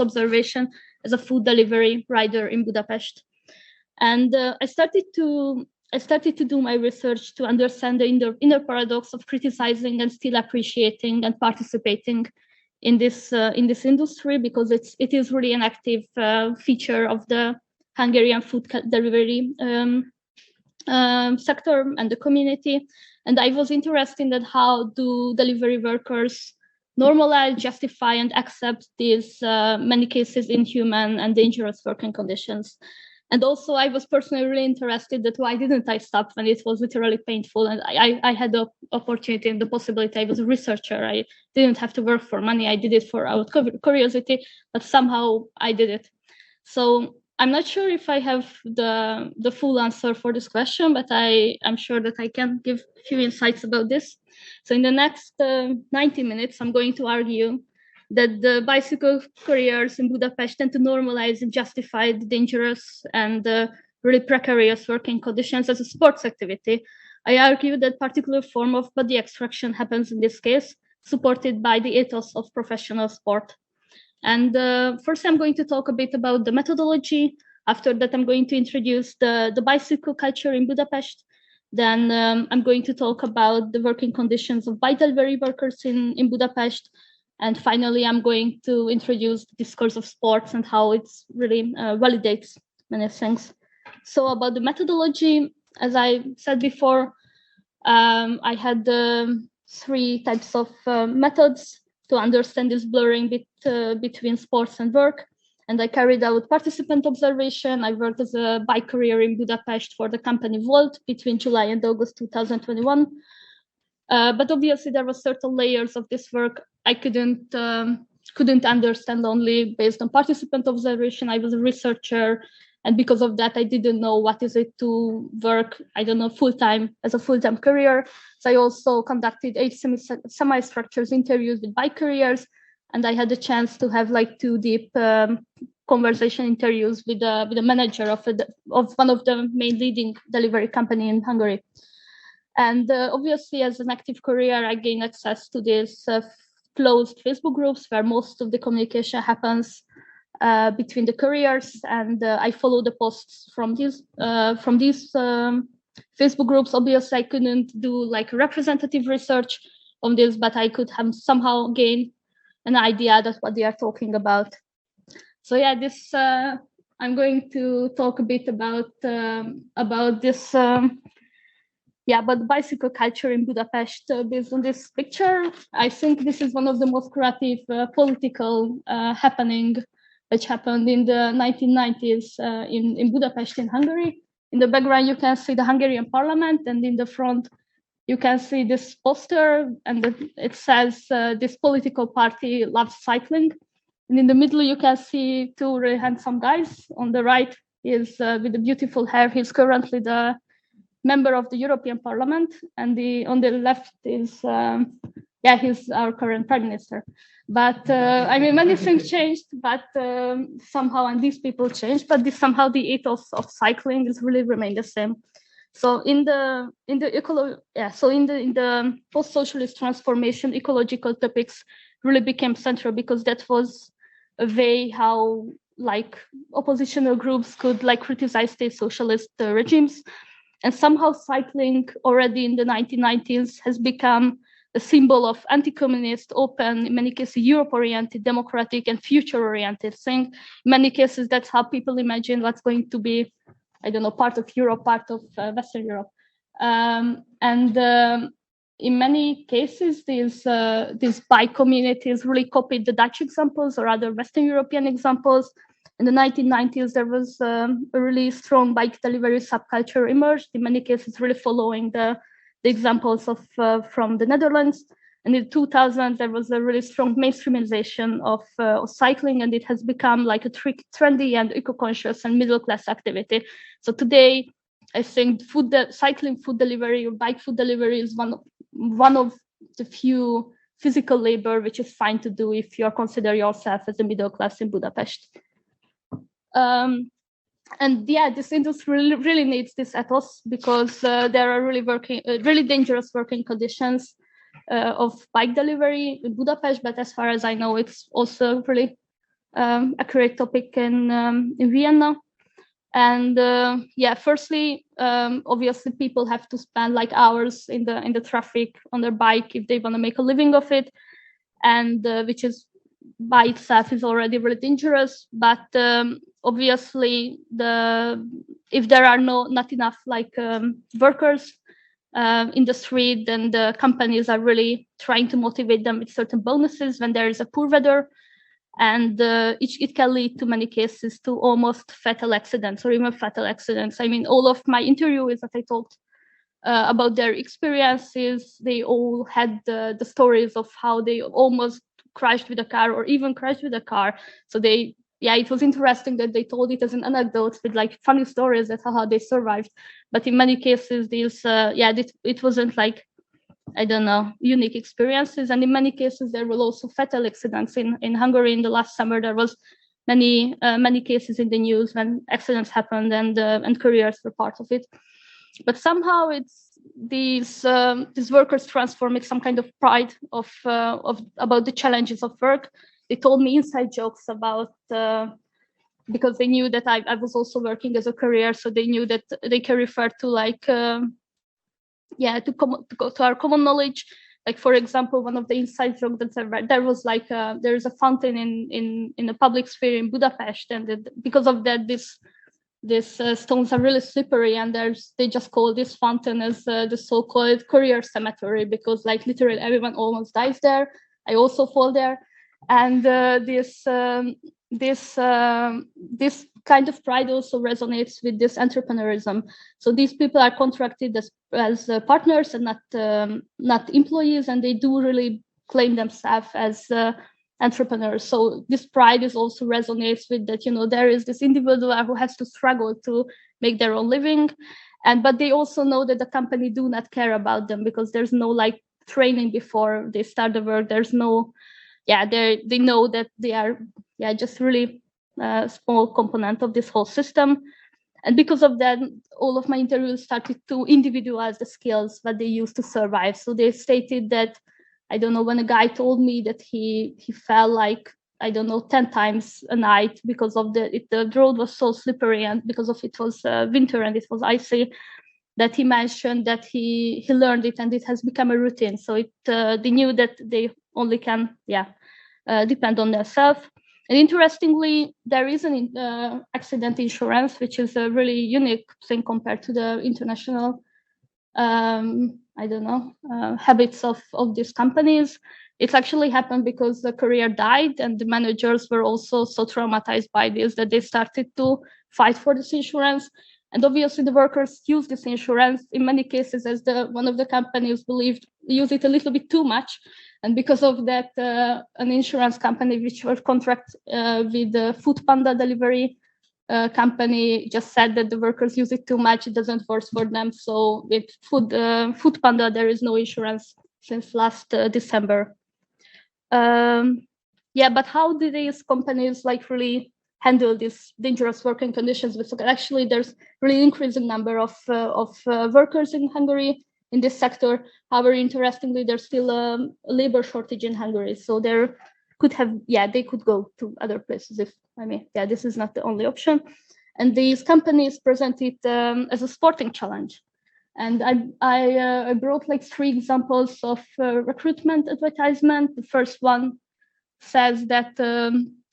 observation as a food delivery rider in Budapest, and I started to do my research to understand the inner paradox of criticizing and still appreciating and participating in this industry, because it is really an active feature of the Hungarian food delivery sector and the community. And I was interested in how do delivery workers normalize, justify, and accept these many cases inhuman and dangerous working conditions. And also I was personally really interested that why didn't I stop when it was literally painful, and I had the opportunity and the possibility. I was a researcher. I didn't have to work for money. I did it for out of curiosity, but somehow I did it. So I'm not sure if I have the full answer for this question, but I'm sure that I can give a few insights about this. So in the next 90 minutes, I'm going to argue that the bicycle careers in Budapest tend to normalize and justify the dangerous and really precarious working conditions as a sports activity. I argue that particular form of body extraction happens in this case, supported by the ethos of professional sport. And first, I'm going to talk a bit about the methodology. After that, I'm going to introduce the bicycle culture in Budapest. Then I'm going to talk about the working conditions of bike delivery workers in Budapest. And finally, I'm going to introduce the discourse of sports and how it's really validates many things. So about the methodology, as I said before, I had 3 types of methods to understand this blurring between sports and work. And I carried out participant observation. I worked as a bike courier in Budapest for the company Volt between July and August 2021. But obviously there were certain layers of this work I couldn't understand only based on participant observation. I was a researcher, and because of that, I didn't know what is it to work, I don't know, full-time as a full-time career. So I also conducted 8 semi-structured interviews with bike careers, and I had the chance to have like 2 deep conversation interviews with the manager of one of the main leading delivery company in Hungary. And obviously, as an active career, I gained access to these closed Facebook groups where most of the communication happens between the careers, and I follow the posts from these Facebook groups. Obviously, I couldn't do like representative research on this, but I could have somehow gain an idea that what they are talking about. So yeah, this I'm going to talk a bit about this. About bicycle culture in Budapest based on this picture. I think this is one of the most creative political happening which happened in the 1990s in Budapest in Hungary. In the background, you can see the Hungarian parliament, and in the front, you can see this poster, and it says this political party loves cycling. And in the middle, you can see 2 really handsome guys. On the right is with the beautiful hair. He's currently the member of the European Parliament, and on the left is he's our current prime minister. But I mean, many things changed, but somehow, and these people changed, but somehow the ethos of cycling has really remained the same. So in the post-socialist transformation, ecological topics really became central, because that was a way how like oppositional groups could like criticize state socialist regimes. And somehow cycling already in the 1990s has become a symbol of anti-communist, open, in many cases Europe-oriented, democratic, and future-oriented thing. In many cases, that's how people imagine what's going to be, I don't know, part of Europe, part of Western Europe. In many cases, these bike communities really copied the Dutch examples or other Western European examples. In the 1990s, there was a really strong bike delivery subculture emerged, in many cases really following the examples of from the Netherlands. And in 2000, there was a really strong mainstreamization of cycling, and it has become like a trendy and eco-conscious and middle-class activity. So today, I think cycling food delivery or bike food delivery is one of the few physical labor which is fine to do if you consider yourself as a middle class in Budapest. This industry really needs this ethos, because there are really dangerous working conditions of bike delivery in Budapest. But as far as I know, it's also really a great topic in Vienna. And firstly, obviously, people have to spend like hours in the traffic on their bike if they want to make a living of it, and which is by itself is already really dangerous. But obviously, if there are not enough like workers in the street, then the companies are really trying to motivate them with certain bonuses when there is a poor weather, and it can lead to many cases to almost fatal accidents or even fatal accidents. I mean, all of my interviewees that I talked about their experiences, they all had the stories of how they almost crashed with a car or even crashed with a car. So they yeah, it was interesting that they told it as an anecdote with like funny stories that how they survived. But in many cases, these, it wasn't like, I don't know, unique experiences. And in many cases, there were also fatal accidents. In Hungary in the last summer, there was many cases in the news when accidents happened and careers were part of it. But somehow it's these workers transforming some kind of pride of about the challenges of work. They told me inside jokes about, because they knew that I was also working as a career, so they knew that they can refer to like, to our common knowledge. Like, for example, one of the inside jokes that I read, there was like, there's a fountain in a public sphere in Budapest, and because of that, these stones are really slippery, and they just call this fountain as the so-called career cemetery, because like literally everyone almost dies there. I also fall there, and this kind of pride also resonates with this entrepreneurism. So these people are contracted as partners and not employees, and they do really claim themselves as entrepreneurs. So this pride is also resonates with that, you know, there is this individual who has to struggle to make their own living, but they also know that the company do not care about them, because there's no like training before they start the work. There's no, they know that they are just really a small component of this whole system. And because of that, all of my interviews started to individualize the skills that they use to survive. So they stated that, I don't know, when a guy told me that he fell like, I don't know, 10 times a night because of the road was so slippery, and because of it was winter and it was icy, that he mentioned that he learned it and it has become a routine. So they knew that they only can depend on themselves. And interestingly, there is an accident insurance, which is a really unique thing compared to the international habits of these companies. It's actually happened because the career died, and the managers were also so traumatized by this that they started to fight for this insurance. And obviously the workers use this insurance in many cases, as one of the companies believed, use it a little bit too much. And because of that, an insurance company which was contract with the Food Panda delivery company just said that the workers use it too much, it doesn't work for them. So with Food Panda, there is no insurance since last December. But how do these companies like really handle these dangerous working conditions? Because actually there's really increasing number of workers in Hungary in this sector. However, interestingly, there's still a labor shortage in Hungary. So there could have, they could go to other places this is not the only option. And these companies present it as a sporting challenge. And I brought like 3 examples of recruitment advertisement. The first one says that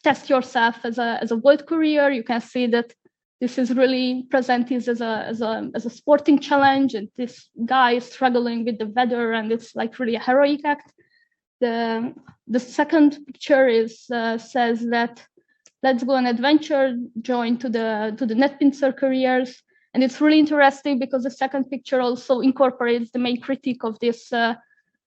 test yourself as a world career. You can see that this is really presented as a sporting challenge, and this guy is struggling with the weather, and it's like really a heroic act. The second picture says that let's go on adventure, join to the net pincer careers. And it's really interesting because the second picture also incorporates the main critique of this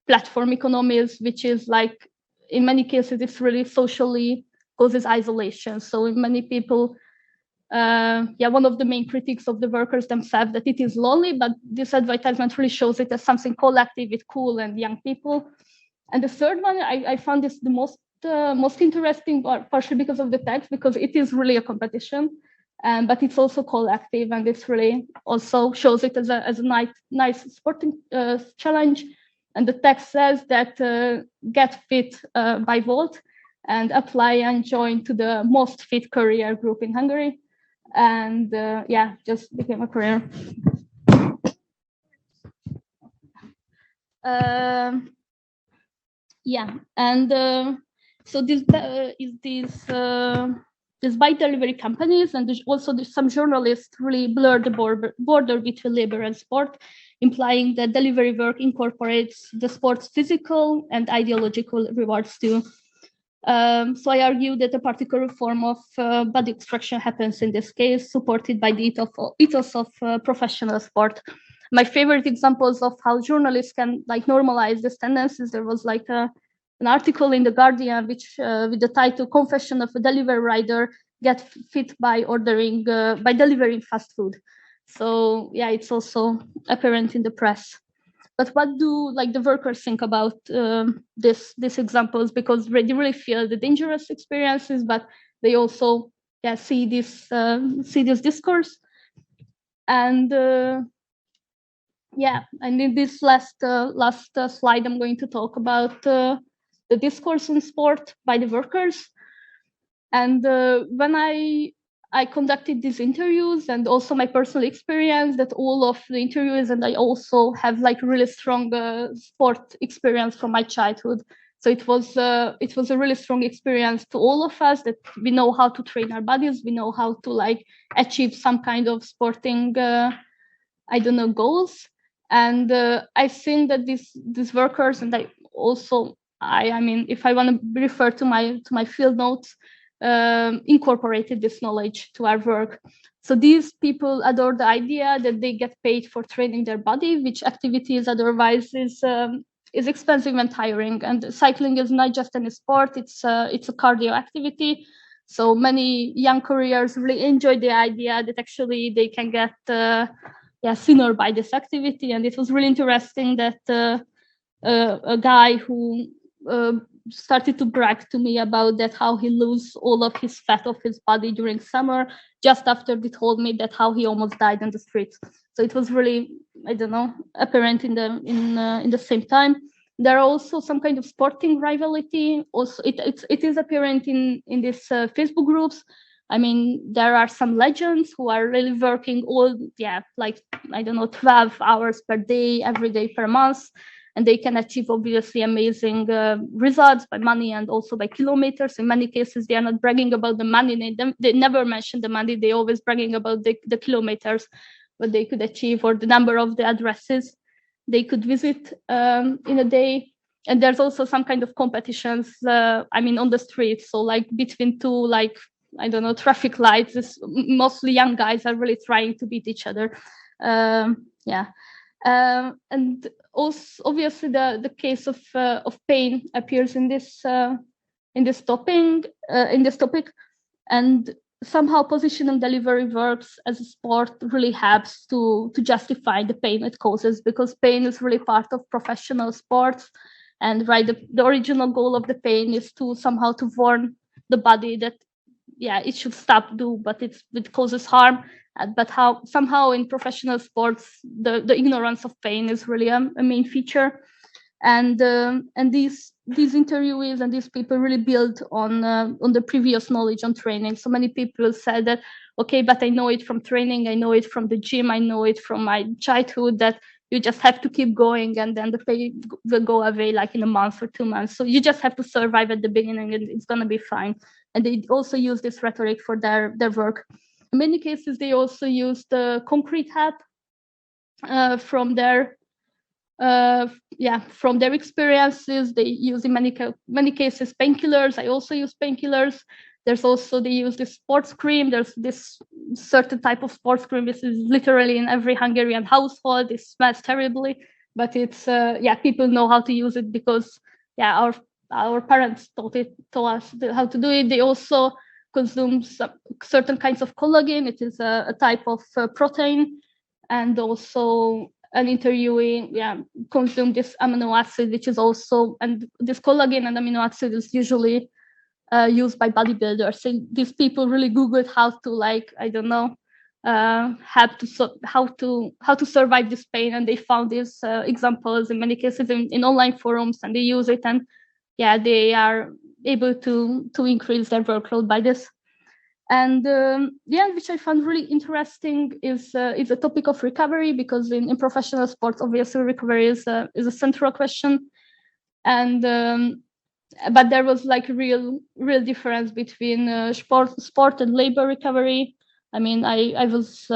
platform economies, which is like, in many cases, it's really socially causes isolation. So in many people, one of the main critiques of the workers themselves, that it is lonely, but this advertisement really shows it as something collective with cool and young people. And the third one, I found this the most interesting, partially because of the text, because it is really a competition, but it's also collective, and it's really also shows it as a nice sporting challenge. And the text says that get fit by vote and apply and join to the most fit career group in Hungary. And just became a career. So this these bike delivery companies, and also some journalists really blur the border between labor and sport, implying that delivery work incorporates the sport's physical and ideological rewards too. So I argue that a particular form of body extraction happens in this case, supported by the ethos of professional sport. My favorite examples of how journalists can like normalize this tendencies, there was like an article in The Guardian which with the title "Confession of a Delivery Rider," get fit by ordering, by delivering fast food. So yeah, it's also apparent in the press. But what do like the workers think about these examples? Because they really feel the dangerous experiences, but they also see this discourse. And and in this last slide, I'm going to talk about the discourse on sport by the workers. And when I conducted these interviews, and also my personal experience, that all of the interviews, and I also have like really strong sport experience from my childhood. So it was a really strong experience to all of us, that we know how to train our bodies, we know how to like achieve some kind of sporting, goals. And I think that these workers, and I mean, if I want to refer to my field notes, incorporated this knowledge to our work. So these people adore the idea that they get paid for training their body, which activities otherwise is expensive and tiring. And cycling is not just a sport; it's a cardio activity. So many young careers really enjoy the idea that actually they can get thinner by this activity. And it was really interesting that a guy who started to brag to me about that, how he lose all of his fat of his body during summer, just after he told me that how he almost died on the streets. So it was really, apparent in the same time. There are also some kind of sporting rivalry. Also, it is apparent in these Facebook groups. I mean, there are some legends who are really working 12 hours per day, every day per month. And they can achieve obviously amazing results by money and also by kilometers. In many cases, they are not bragging about the money. They never mention the money. They always bragging about the kilometers, what they could achieve, or the number of the addresses they could visit in a day. And there's also some kind of competitions, on the streets. So like between two, traffic lights, mostly young guys are really trying to beat each other. And also, obviously, the case of pain appears in this topic, and somehow positional delivery works as a sport really helps to justify the pain it causes, because pain is really part of professional sports, and the original goal of the pain is to somehow to warn the body that it should stop but it causes harm. But how somehow in professional sports the ignorance of pain is really a main feature, and these interviewees and these people really build on the previous knowledge on training. So many people said that, okay, but I know it from training, I know it from the gym, I know it from my childhood, that you just have to keep going and then the pain will go away like in a month or 2 months. So you just have to survive at the beginning and it's going to be fine. And they also use this rhetoric for their work. In many cases, they also use the concrete help from their experiences. They use in many cases painkillers. I also use painkillers. There's also, they use this sports cream. There's this certain type of sports cream. This is literally in every Hungarian household. It smells terribly, but it's people know how to use it because our parents taught us how to do it. They also consume certain kinds of collagen. It is a type of protein, and also an interviewee consume this amino acid, which is also, and this collagen and amino acid is usually used by bodybuilders. So these people really Googled how to how to survive this pain, and they found these examples in many cases in online forums, and they use it, and they are able to increase their workload by this. And which I found really interesting is the topic of recovery, because in professional sports, obviously recovery is a central question. And but there was like a real difference between sport and labor recovery. I mean, I was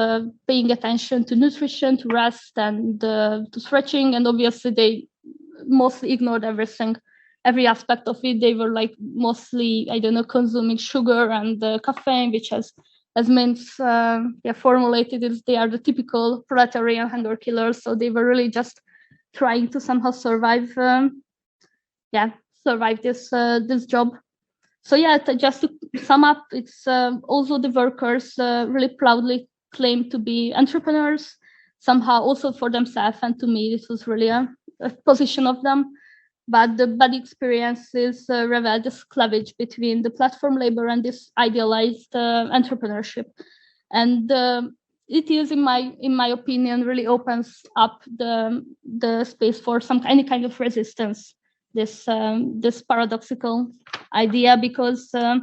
paying attention to nutrition, to rest, and to stretching, and obviously they mostly ignored every aspect of it. They were like mostly, consuming sugar and caffeine, which has meant formulated is they are the typical predatory and hunger killers. So they were really just trying to somehow survive this job. So yeah, just to sum up, it's also the workers really proudly claim to be entrepreneurs, somehow also for themselves. And to me, this was really a position of them. But the body experiences reveal this cleavage between the platform labor and this idealized entrepreneurship. And it is, in my opinion, really opens up the space for any kind of resistance. This paradoxical idea, because there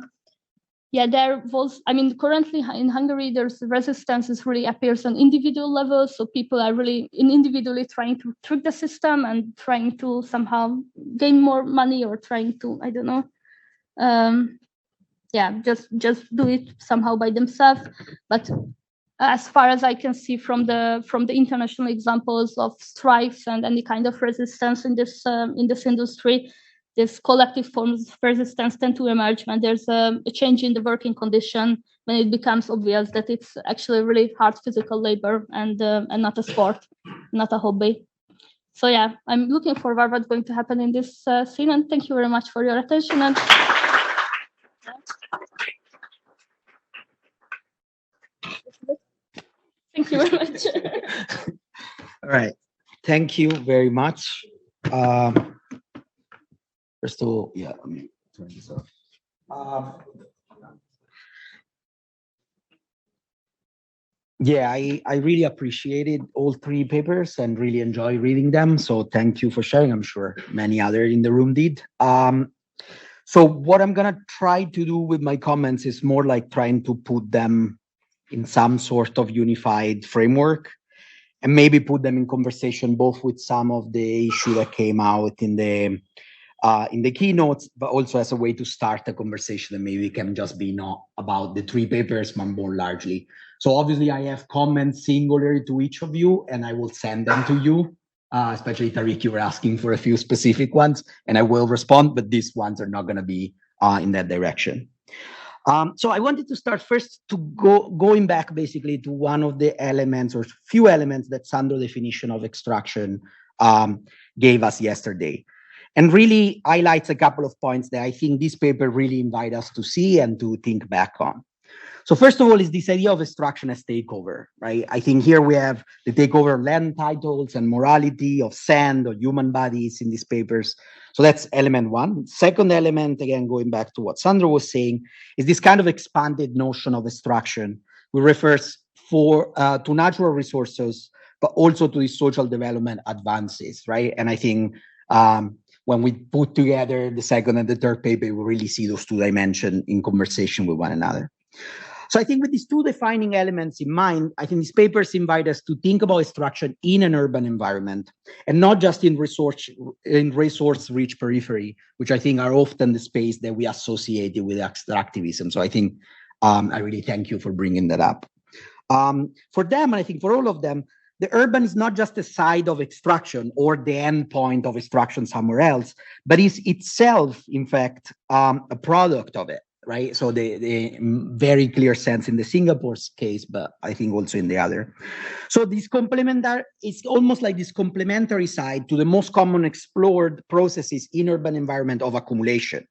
was, currently in Hungary, there's resistance is really appears on individual level. So people are really individually trying to trick the system and trying to somehow gain more money, or trying to, I don't know, just do it somehow by themselves. But as far as I can see from the international examples of strikes and any kind of resistance in this industry, this collective forms of resistance tend to emerge when there's a change in the working condition, when it becomes obvious that it's actually really hard physical labor and not a sport, not a hobby. So yeah, I'm looking forward what's going to happen in this scene, and thank you very much for your attention. And thank you very much. All right, thank you very much. First of all, let me turn this off. I really appreciated all three papers and really enjoy reading them. So thank you for sharing. I'm sure many others in the room did. So what I'm gonna try to do with my comments is more like trying to put them in some sort of unified framework, and maybe put them in conversation both with some of the issue that came out in the keynotes, but also as a way to start a conversation that maybe can just be not about the three papers, but more largely. So obviously I have comments singular to each of you, and I will send them to you, especially Tariq, you were asking for a few specific ones, and I will respond, but these ones are not gonna be in that direction. So I wanted to start first to going back basically to one of the elements or few elements that Sandro definition of extraction gave us yesterday, and really highlights a couple of points that I think this paper really invite us to see and to think back on. So first of all is this idea of extraction as takeover, right? I think here we have the takeover of land titles and morality, of sand, or human bodies in these papers. So that's element one. Second element, again, going back to what Sandro was saying, is this kind of expanded notion of extraction, which refers to natural resources, but also to the social development advances, right? And I think when we put together the second and the third paper, we really see those two dimensions in conversation with one another. So I think with these two defining elements in mind, I think these papers invite us to think about extraction in an urban environment, and not just in resource-rich periphery, which I think are often the space that we associate with extractivism. So I think I really thank you for bringing that up. For them, and I think for all of them, the urban is not just a side of extraction or the end point of extraction somewhere else, but is itself, in fact, a product of it. Right, so the very clear sense in the Singapore's case, but I think also in the other. So this complementary, it's almost like this complementary side to the most common explored processes in urban environment of accumulation.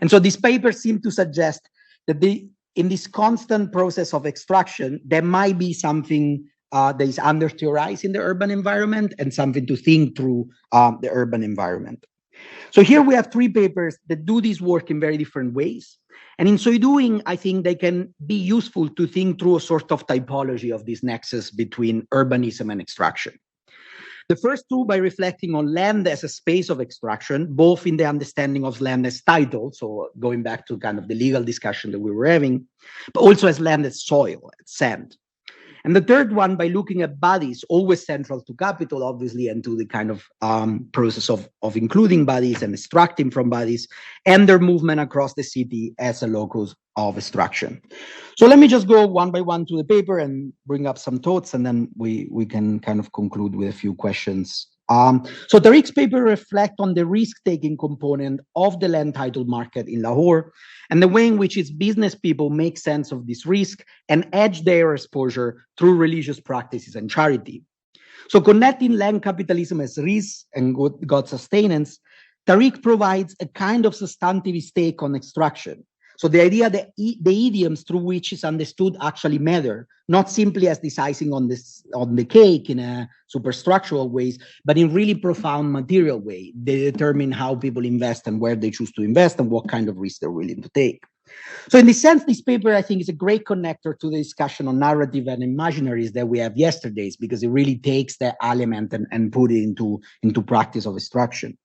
And so these papers seem to suggest that in this constant process of extraction, there might be something that is under theorized in the urban environment and something to think through the urban environment. So here we have three papers that do this work in very different ways. And in so doing, I think they can be useful to think through a sort of typology of this nexus between urbanism and extraction. The first two by reflecting on land as a space of extraction, both in the understanding of land as title, so going back to kind of the legal discussion that we were having, but also as land as soil, as sand. And the third one by looking at bodies, always central to capital, obviously, and to the kind of process of including bodies and extracting from bodies, and their movement across the city as a locus of extraction. So let me just go one by one to the paper and bring up some thoughts, and then we can kind of conclude with a few questions. So Tariq's paper reflect on the risk-taking component of the land title market in Lahore, and the way in which its business people make sense of this risk and hedge their exposure through religious practices and charity. So connecting land capitalism as risk and God sustenance, Tariq provides a kind of substantive take on extraction, So the idea that the idioms through which is understood actually matter, not simply as this icing on the cake in a superstructural ways, but in really profound material way. They determine how people invest and where they choose to invest and what kind of risk they're willing to take. So in this sense, this paper, I think, is a great connector to the discussion on narrative and imaginaries that we have yesterday's, because it really takes that element and put it into practice of extraction.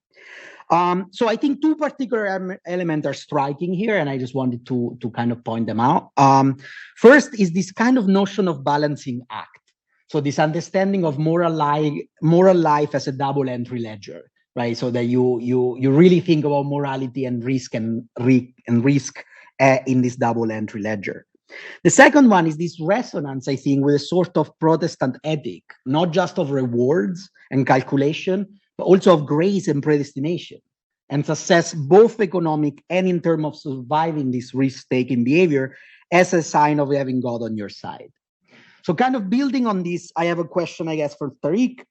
So I think two particular elements are striking here, and I just wanted to kind of point them out. First is this kind of notion of balancing act. So this understanding of moral life as a double entry ledger, right? So that you really think about morality and risk in this double entry ledger. The second one is this resonance, I think, with a sort of Protestant ethic, not just of rewards and calculation, but also of grace and predestination, and success, both economic and in terms of surviving this risk-taking behavior as a sign of having God on your side. So kind of building on this, I have a question, I guess, for Tariq,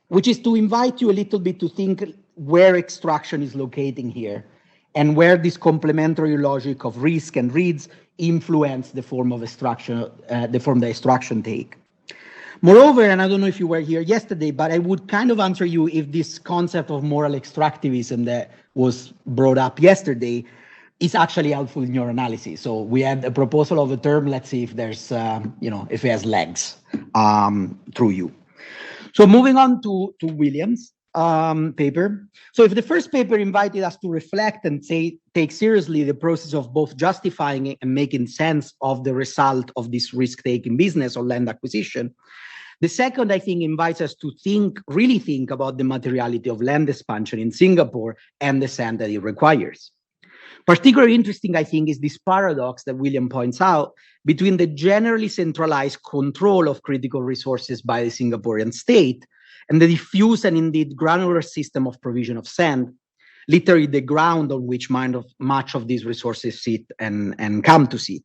which is to invite you a little bit to think where extraction is locating here and where this complementary logic of risk and reads influence the form of extraction, the extraction take. Moreover, and I don't know if you were here yesterday, but I would kind of answer you if this concept of moral extractivism that was brought up yesterday is actually helpful in your analysis. So we had a proposal of a term. Let's see if there's, if it has legs through you. So moving on to Williams' paper. So if the first paper invited us to reflect and take seriously the process of both justifying and making sense of the result of this risk-taking business or land acquisition, the second, I think, invites us to really think about the materiality of land expansion in Singapore and the sand that it requires. Particularly interesting, I think, is this paradox that William points out between the generally centralized control of critical resources by the Singaporean state and the diffuse and indeed granular system of provision of sand, literally the ground on which much of these resources sit and come to sit.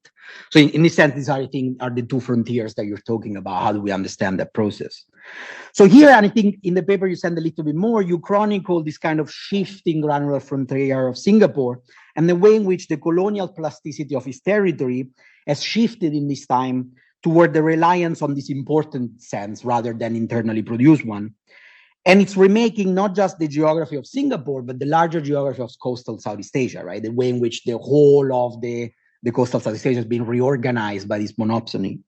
So in this sense, these I think, are the two frontiers that you're talking about. How do we understand that process? So here, and I think in the paper you send a little bit more, you chronicle this kind of shifting granular frontier of Singapore and the way in which the colonial plasticity of its territory has shifted in this time toward the reliance on this important sense rather than internally produced one. And it's remaking not just the geography of Singapore, but the larger geography of coastal Southeast Asia, right? The way in which the whole of the coastal Southeast Asia has been reorganized by this monopsony.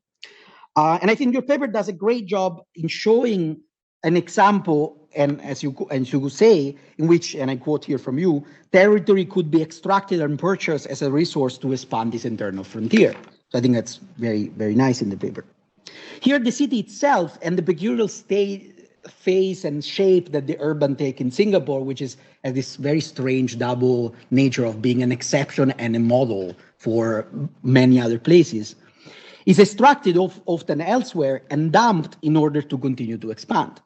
And I think your paper does a great job in showing an example, and as you say, in which, and I quote here from you, territory could be extracted and purchased as a resource to expand this internal frontier. So I think that's very, very nice in the paper. Here, the city itself and the peculiar face and shape that the urban take in Singapore, which is has this very strange double nature of being an exception and a model for many other places, is extracted often elsewhere and dumped in order to continue to expand.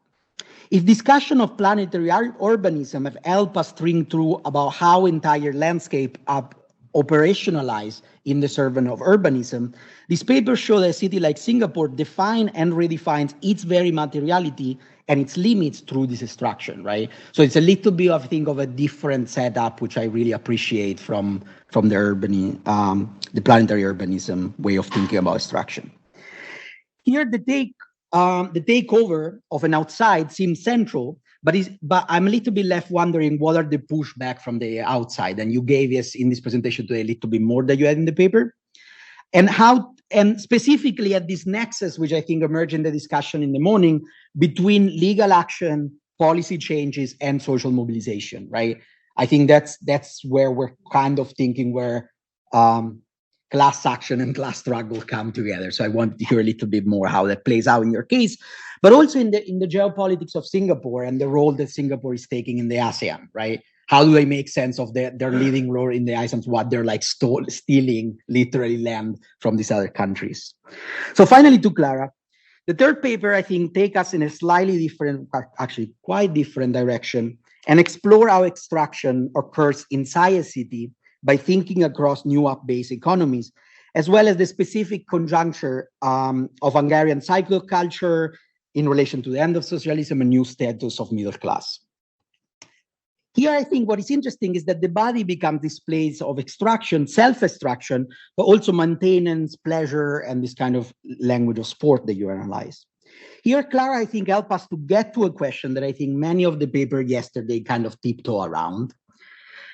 If discussion of planetary urbanism have helped us think through about how entire landscape operationalize in the servant of urbanism, this paper shows that a city like Singapore defines and redefines its very materiality and its limits through this extraction, right? So it's a little bit, I think, of a different setup, which I really appreciate from the planetary urbanism way of thinking about extraction. Here, the takeover of an outside seems central, but I'm a little bit left wondering what are the pushback from the outside. And you gave us in this presentation today a little bit more that you had in the paper. And specifically at this nexus, which I think emerged in the discussion in the morning, between legal action, policy changes, and social mobilization, right? I think that's where we're kind of thinking where class action and class struggle come together. So I want to hear a little bit more how that plays out in your case, but also in the geopolitics of Singapore and the role that Singapore is taking in the ASEAN, right? How do they make sense of their leading role in the ASEAN, what they're like stealing literally land from these other countries? So finally to Klara, the third paper, I think, take us in a slightly different, actually quite different direction and explore how extraction occurs inside a city by thinking across new up-based economies, as well as the specific conjuncture of Hungarian cycloculture in relation to the end of socialism and new status of middle class. Here, I think what is interesting is that the body becomes this place of extraction, self-extraction, but also maintenance, pleasure, and this kind of language of sport that you analyze. Here, Klara, I think, helped us to get to a question that I think many of the paper yesterday kind of tiptoe around.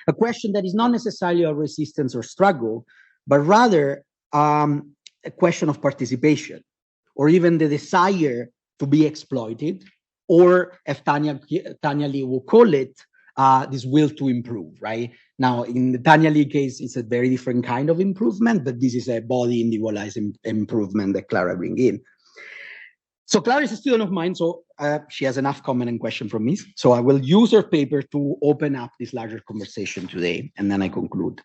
A question that is not necessarily of resistance or struggle, but rather a question of participation, or even the desire to be exploited, or if Tanya Lee will call it, this will to improve, right? Now, in the Tanya Lee case, it's a very different kind of improvement, but this is a body individualized improvement that Klara brings in. So Klara is a student of mine, so she has enough comment and question from me. So I will use her paper to open up this larger conversation today, and then I conclude.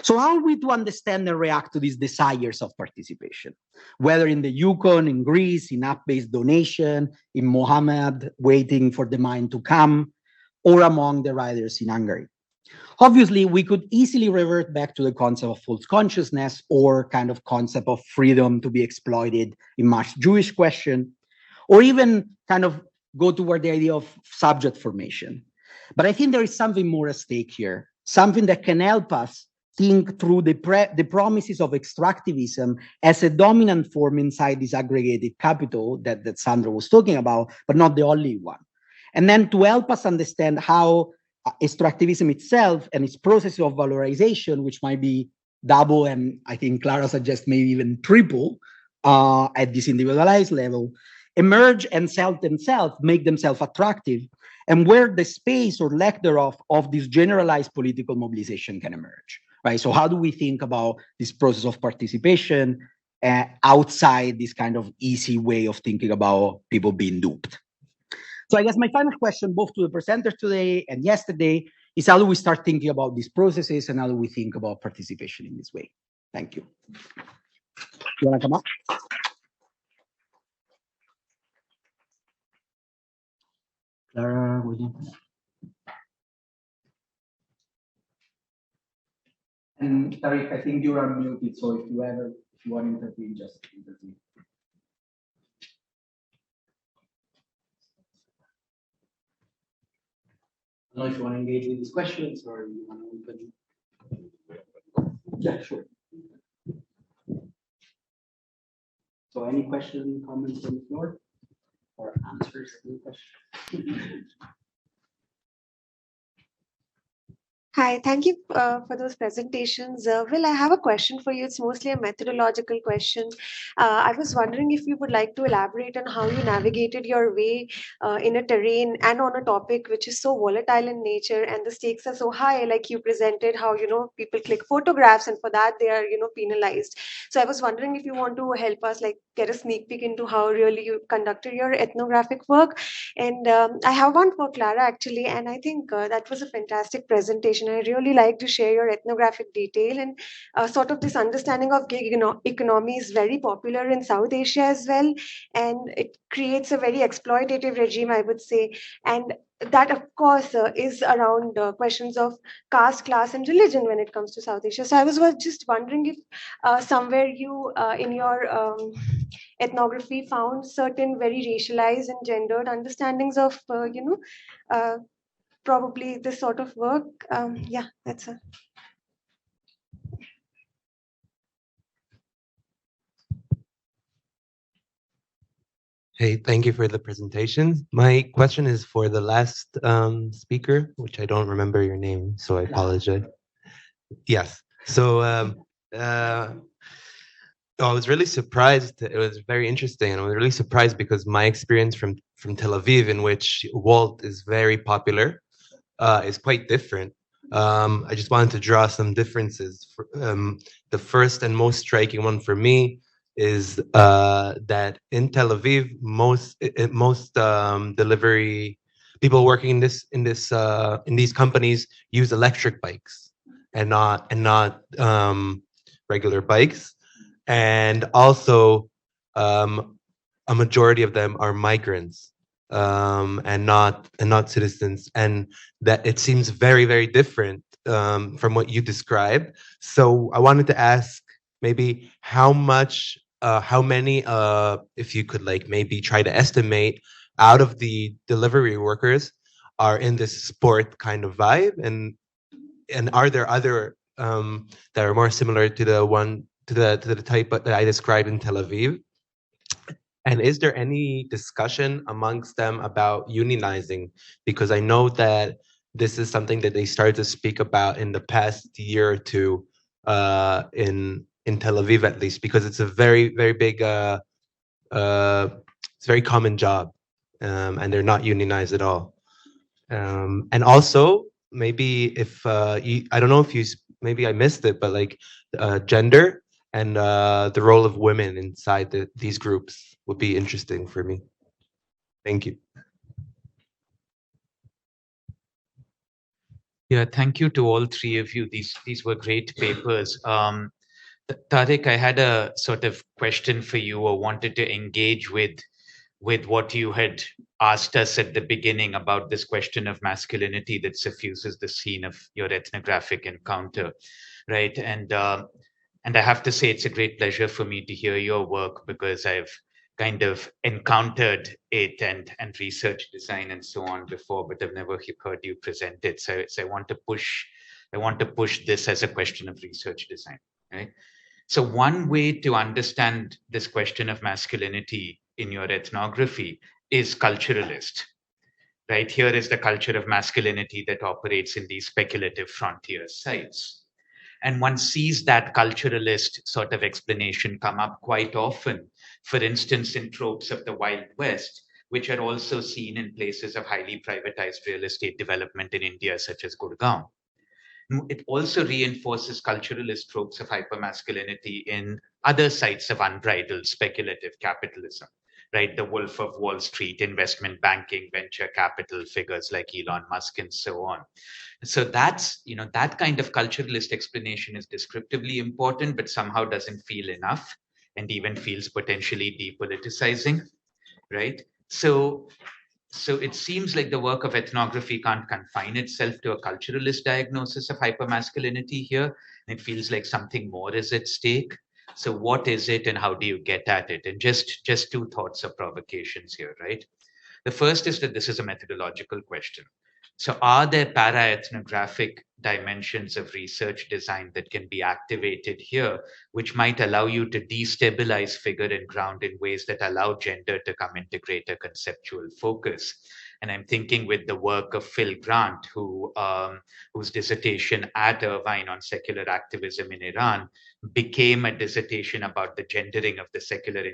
So how are we to understand and react to these desires of participation, whether in the Yukon, in Greece, in app-based donation, in Mohammed waiting for the mind to come, or among the riders in Hungary? Obviously, we could easily revert back to the concept of false consciousness or kind of concept of freedom to be exploited in much Jewish question, or even kind of go toward the idea of subject formation. But I think there is something more at stake here, something that can help us think through the promises of extractivism as a dominant form inside this aggregated capital that Sandra was talking about, but not the only one. And then to help us understand how extractivism itself and its process of valorization, which might be double, and I think Klara suggests maybe even triple at this individualized level, emerge and sell themselves, make themselves attractive, and where the space or lack thereof of this generalized political mobilization can emerge, right? So how do we think about this process of participation outside this kind of easy way of thinking about people being duped? So I guess my final question, both to the presenters today and yesterday, is how do we start thinking about these processes and how do we think about participation in this way? Thank you. You want to come up? Klara, William. And Tariq, I think you're unmuted, so if you want to intervene, just intervene. I don't know if you want to engage with these questions or you want to open. Yeah, sure. So any question, comments on the floor or answers to the question? Hi, thank you for those presentations. Will, I have a question for you. It's mostly a methodological question. I was wondering if you would like to elaborate on how you navigated your way in a terrain and on a topic which is so volatile in nature and the stakes are so high, like you presented how, people click photographs and for that they are, penalized. So I was wondering if you want to help us like get a sneak peek into how really you conducted your ethnographic work. And I have one for Klara actually, and I think that was a fantastic presentation. I really like to share your ethnographic detail and sort of this understanding of gig economy is very popular in South Asia as well. And it creates a very exploitative regime, I would say. And that, of course, is around questions of caste, class, and religion when it comes to South Asia. So I was just wondering if somewhere you, in your ethnography, found certain very racialized and gendered understandings of, probably this sort of work. Yeah, that's it. Hey, thank you for the presentation. My question is for the last speaker, which I don't remember your name, so I apologize. Yes. So I was really surprised. It was very interesting, and I was really surprised because my experience from Tel Aviv, in which Walt is very popular, is quite different. I just wanted to draw some differences. The first and most striking one for me is that in Tel Aviv, most delivery people working in these companies use electric bikes and not regular bikes, and also a majority of them are migrants and not citizens, and that it seems very, very different from what you described. So I wanted to ask maybe how many, if you could like maybe try to estimate out of the delivery workers, are in this sport kind of vibe, and are there other that are more similar to the type that I described in Tel Aviv? And is there any discussion amongst them about unionizing? Because I know that this is something that they started to speak about in the past year or two, in Tel Aviv at least, because it's a very, very big, it's a very common job, and they're not unionized at all. And also, maybe if I don't know if maybe I missed it, but like gender and the role of women inside these groups would be interesting for me. Thank you. Yeah, thank you to all three of you. These were great papers. Tariq, I had a sort of question for you, or wanted to engage with what you had asked us at the beginning about this question of masculinity that suffuses the scene of your ethnographic encounter, right? And I have to say it's a great pleasure for me to hear your work, because I've kind of encountered it and research design and so on before, but I've never heard you present it. So I want to push this as a question of research design, right? So one way to understand this question of masculinity in your ethnography is culturalist, right? Here is the culture of masculinity that operates in these speculative frontier sites. And one sees that culturalist sort of explanation come up quite often, for instance, in tropes of the Wild West, which are also seen in places of highly privatized real estate development in India, such as Gurgaon. It also reinforces culturalist tropes of hypermasculinity in other sites of unbridled speculative capitalism, right? The Wolf of Wall Street, investment banking, venture capital figures like Elon Musk and so on. So that's, that kind of culturalist explanation is descriptively important, but somehow doesn't feel enough, and even feels potentially depoliticizing, right? So it seems like the work of ethnography can't confine itself to a culturalist diagnosis of hypermasculinity here. It feels like something more is at stake. So what is it, and how do you get at it? And just two thoughts or provocations here, right? The first is that this is a methodological question. So are there para-ethnographic dimensions of research design that can be activated here, which might allow you to destabilize figure and ground in ways that allow gender to come into greater conceptual focus? And I'm thinking with the work of Phil Grant, whose dissertation at Irvine on secular activism in Iran became a dissertation about the gendering of the secular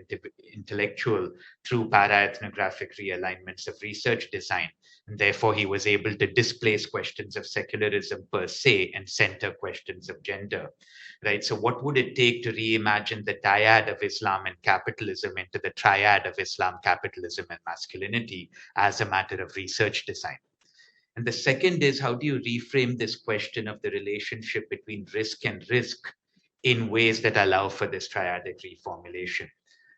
intellectual through para-ethnographic realignments of research design. And therefore, he was able to displace questions of secularism per se and center questions of gender, right? So what would it take to reimagine the dyad of Islam and capitalism into the triad of Islam, capitalism, and masculinity as a matter of research design? And the second is, how do you reframe this question of the relationship between risk and risk in ways that allow for this triadic reformulation,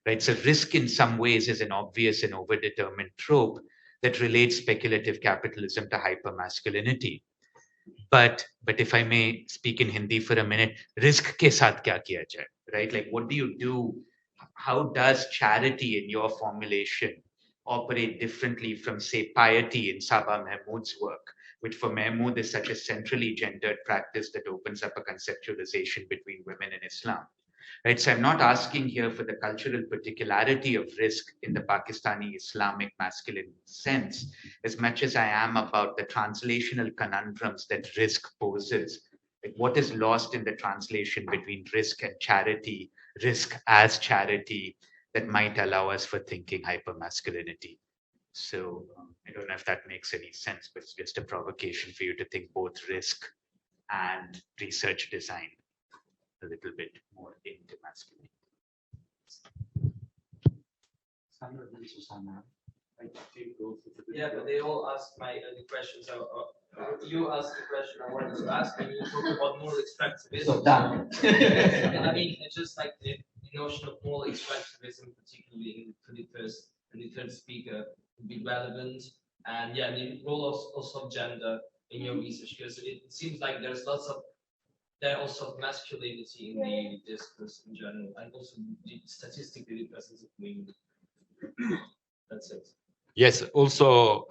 right? So risk in some ways is an obvious and overdetermined trope that relates speculative capitalism to hypermasculinity. But if I may speak in Hindi for a minute, risk ke saath kya kiya jaye, right? Like, what do you do? How does charity in your formulation operate differently from, say, piety in Saba Mahmood's work, which for Mahmood is such a centrally gendered practice that opens up a conceptualization between women and Islam? Right, so I'm not asking here for the cultural particularity of risk in the Pakistani Islamic masculine sense, as much as I am about the translational conundrums that risk poses. Like, what is lost in the translation between risk and charity, risk as charity, that might allow us for thinking hypermasculinity? So I don't know if that makes any sense, but it's just a provocation for you to think both risk and research design a little bit more into masculinity. Yeah, but they all asked my the questions. You asked the question I wanted to ask, and you talk about moral extractivism. So done. I mean, it's just like the notion of moral extractivism, particularly in the third speaker, would be relevant. And yeah, the role also of gender in your research, because it seems like there's also masculinity in the discourse in general, and also statistically the presence of women. That's it. Yes, also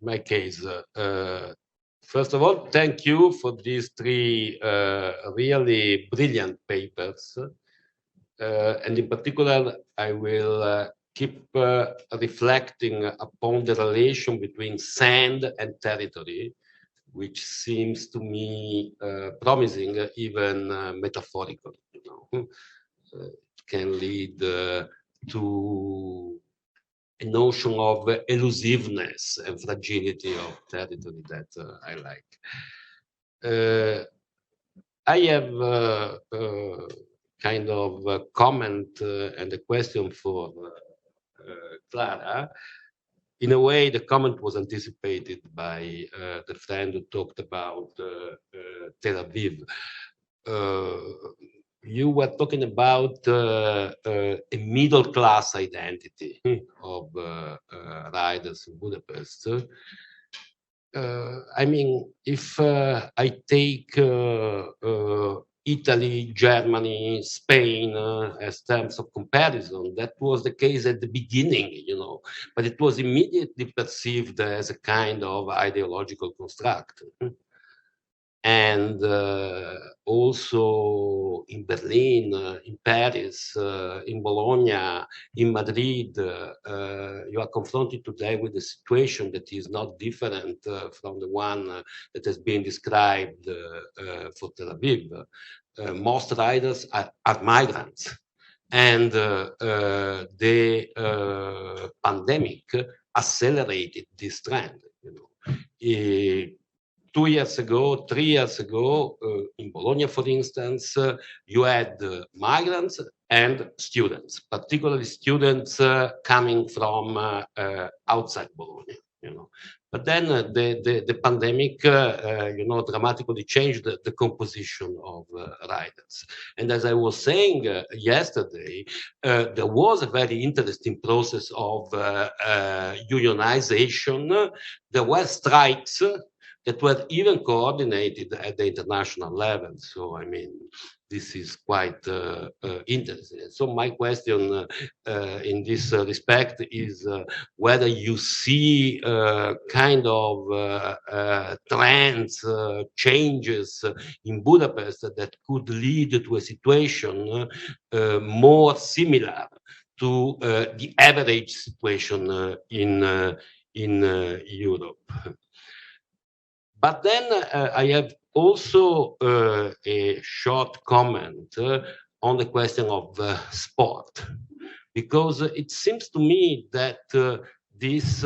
in my case. First of all, thank you for these three really brilliant papers. And in particular, I will keep reflecting upon the relation between sand and territory, which seems to me promising, even metaphorical. You know, it can lead to a notion of elusiveness and fragility of territory that I like. I have kind of a comment and a question for Klara. In a way, the comment was anticipated by the friend who talked about Tel Aviv. You were talking about a middle-class identity of riders in Budapest. I mean, if I take Italy, Germany, Spain as terms of comparison, that was the case at the beginning, you know, but it was immediately perceived as a kind of ideological construct. And also in Berlin, in Paris, in Bologna, in Madrid, you are confronted today with a situation that is not different from the one that has been described for Tel Aviv. Most riders are migrants. And the pandemic accelerated this trend. You know. 2 years ago, 3 years ago, in Bologna, for instance, you had migrants and students, particularly students coming from outside Bologna. You know. But then the pandemic, you know, dramatically changed the composition of riders. And as I was saying yesterday, there was a very interesting process of unionization. There were strikes that were even coordinated at the international level. So, I mean, this is quite interesting. So my question in this respect is whether you see kind of trends, changes in Budapest that could lead to a situation more similar to the average situation in Europe. But then I have also a short comment on the question of sport, because it seems to me that this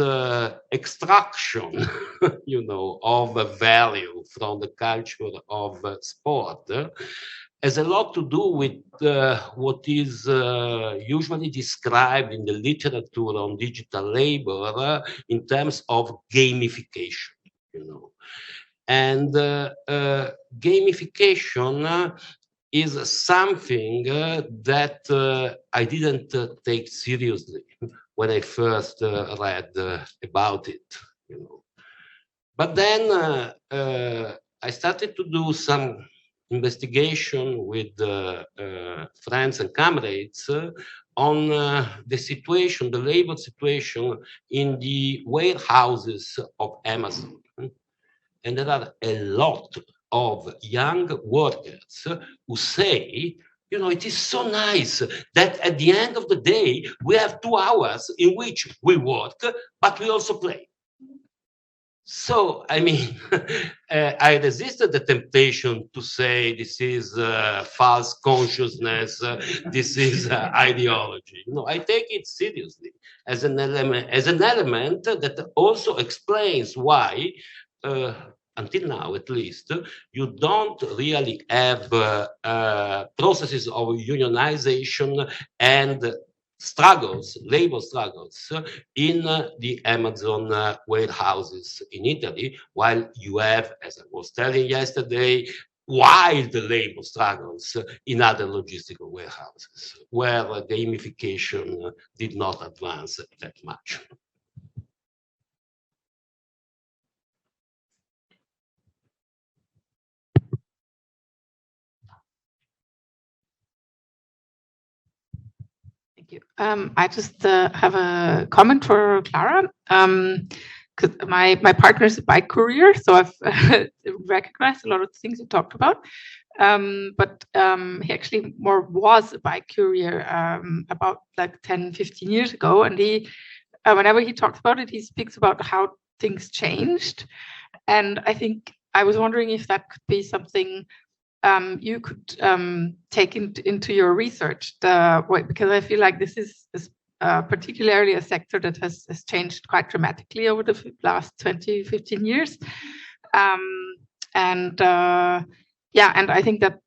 extraction, you know, of value from the culture of sport has a lot to do with what is usually described in the literature on digital labor in terms of gamification, you know. And gamification is something that I didn't take seriously when I first read about it, you know. But then I started to do some investigation with friends and comrades on the situation, the labor situation in the warehouses of Amazon. And there are a lot of young workers who say, you know, it is so nice that at the end of the day, we have 2 hours in which we work, but we also play. So, I mean, I resisted the temptation to say this is false consciousness, this is ideology. No, I take it seriously as an element that also explains why until now, at least, you don't really have processes of unionization and struggles, labor struggles, in the Amazon warehouses in Italy, while you have, as I was telling yesterday, wild labor struggles in other logistical warehouses, where gamification did not advance that much. Thank you. I just have a comment for Klara. because my partner is a bike courier, so I've recognized a lot of the things you talked about. But he actually more was a bike courier about like 10, 15 years ago. And he, whenever he talks about it, he speaks about how things changed. And I think I was wondering if that could be something you could take into your research, because I feel like this is particularly a sector that has changed quite dramatically over the last 20, 15 years. And I think that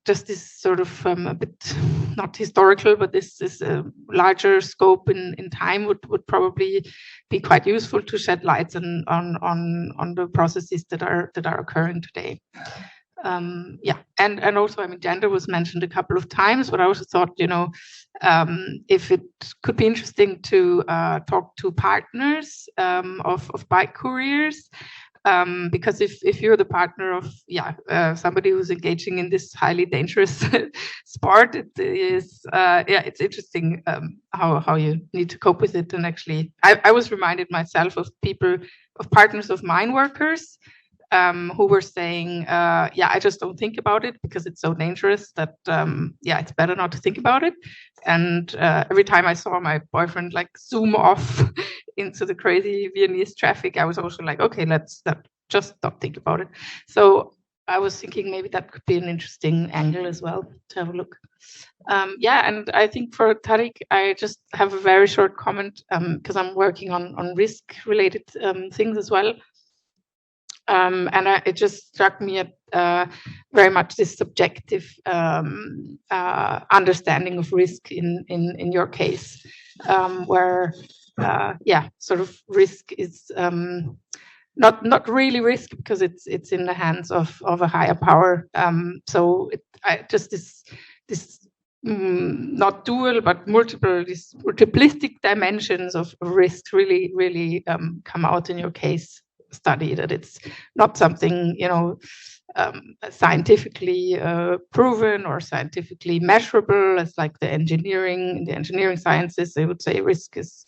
just this sort of a bit not historical, but this is a larger scope in time would probably be quite useful to shed light on the processes that are occurring today. And also, I mean, gender was mentioned a couple of times, but I also thought, if it could be interesting to talk to partners of bike couriers, because if you're the partner of somebody who's engaging in this highly dangerous sport, it is it's interesting how you need to cope with it. And actually, I was reminded myself of partners of mine workers who were saying, I just don't think about it because it's so dangerous that, it's better not to think about it. And every time I saw my boyfriend like zoom off into the crazy Viennese traffic, I was also like, okay, let's just not think about it. So I was thinking maybe that could be an interesting angle as well to have a look. And I think for Tariq, I just have a very short comment because I'm working on risk-related things as well. It just struck me at very much this subjective understanding of risk in your case, where sort of risk is not really risk because it's in the hands of a higher power. So this not dual but multiple, these multiplistic dimensions of risk really come out in your case study, that it's not something scientifically proven or scientifically measurable, as like the engineering sciences. They would say risk is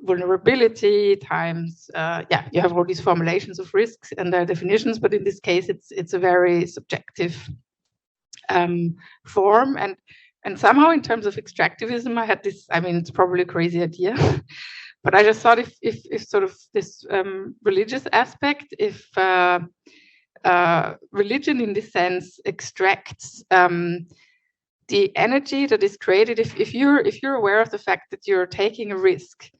vulnerability times you have all these formulations of risks and their definitions, but in this case it's a very subjective form. And somehow in terms of extractivism, I had this, I mean, it's probably a crazy idea, but I just thought if sort of this religious aspect, if religion in this sense extracts the energy that is created, if you're aware of the fact that you're taking a risk,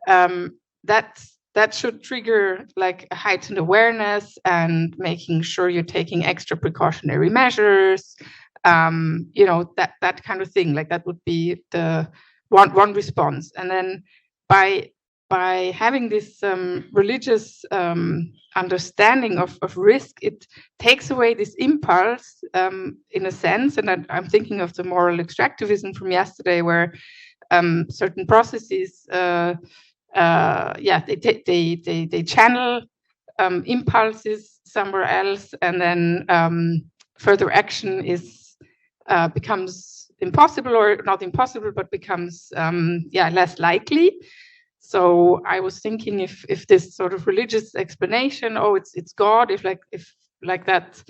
that should trigger like a heightened awareness and making sure you're taking extra precautionary measures, that kind of thing. Like that would be the one response. And then by having this religious understanding of risk, it takes away this impulse in a sense. And I'm thinking of the moral extractivism from yesterday, where certain processes, they channel impulses somewhere else, and then further action becomes impossible, or not impossible, but becomes less likely. So I was thinking if this sort of religious explanation, it's God, if that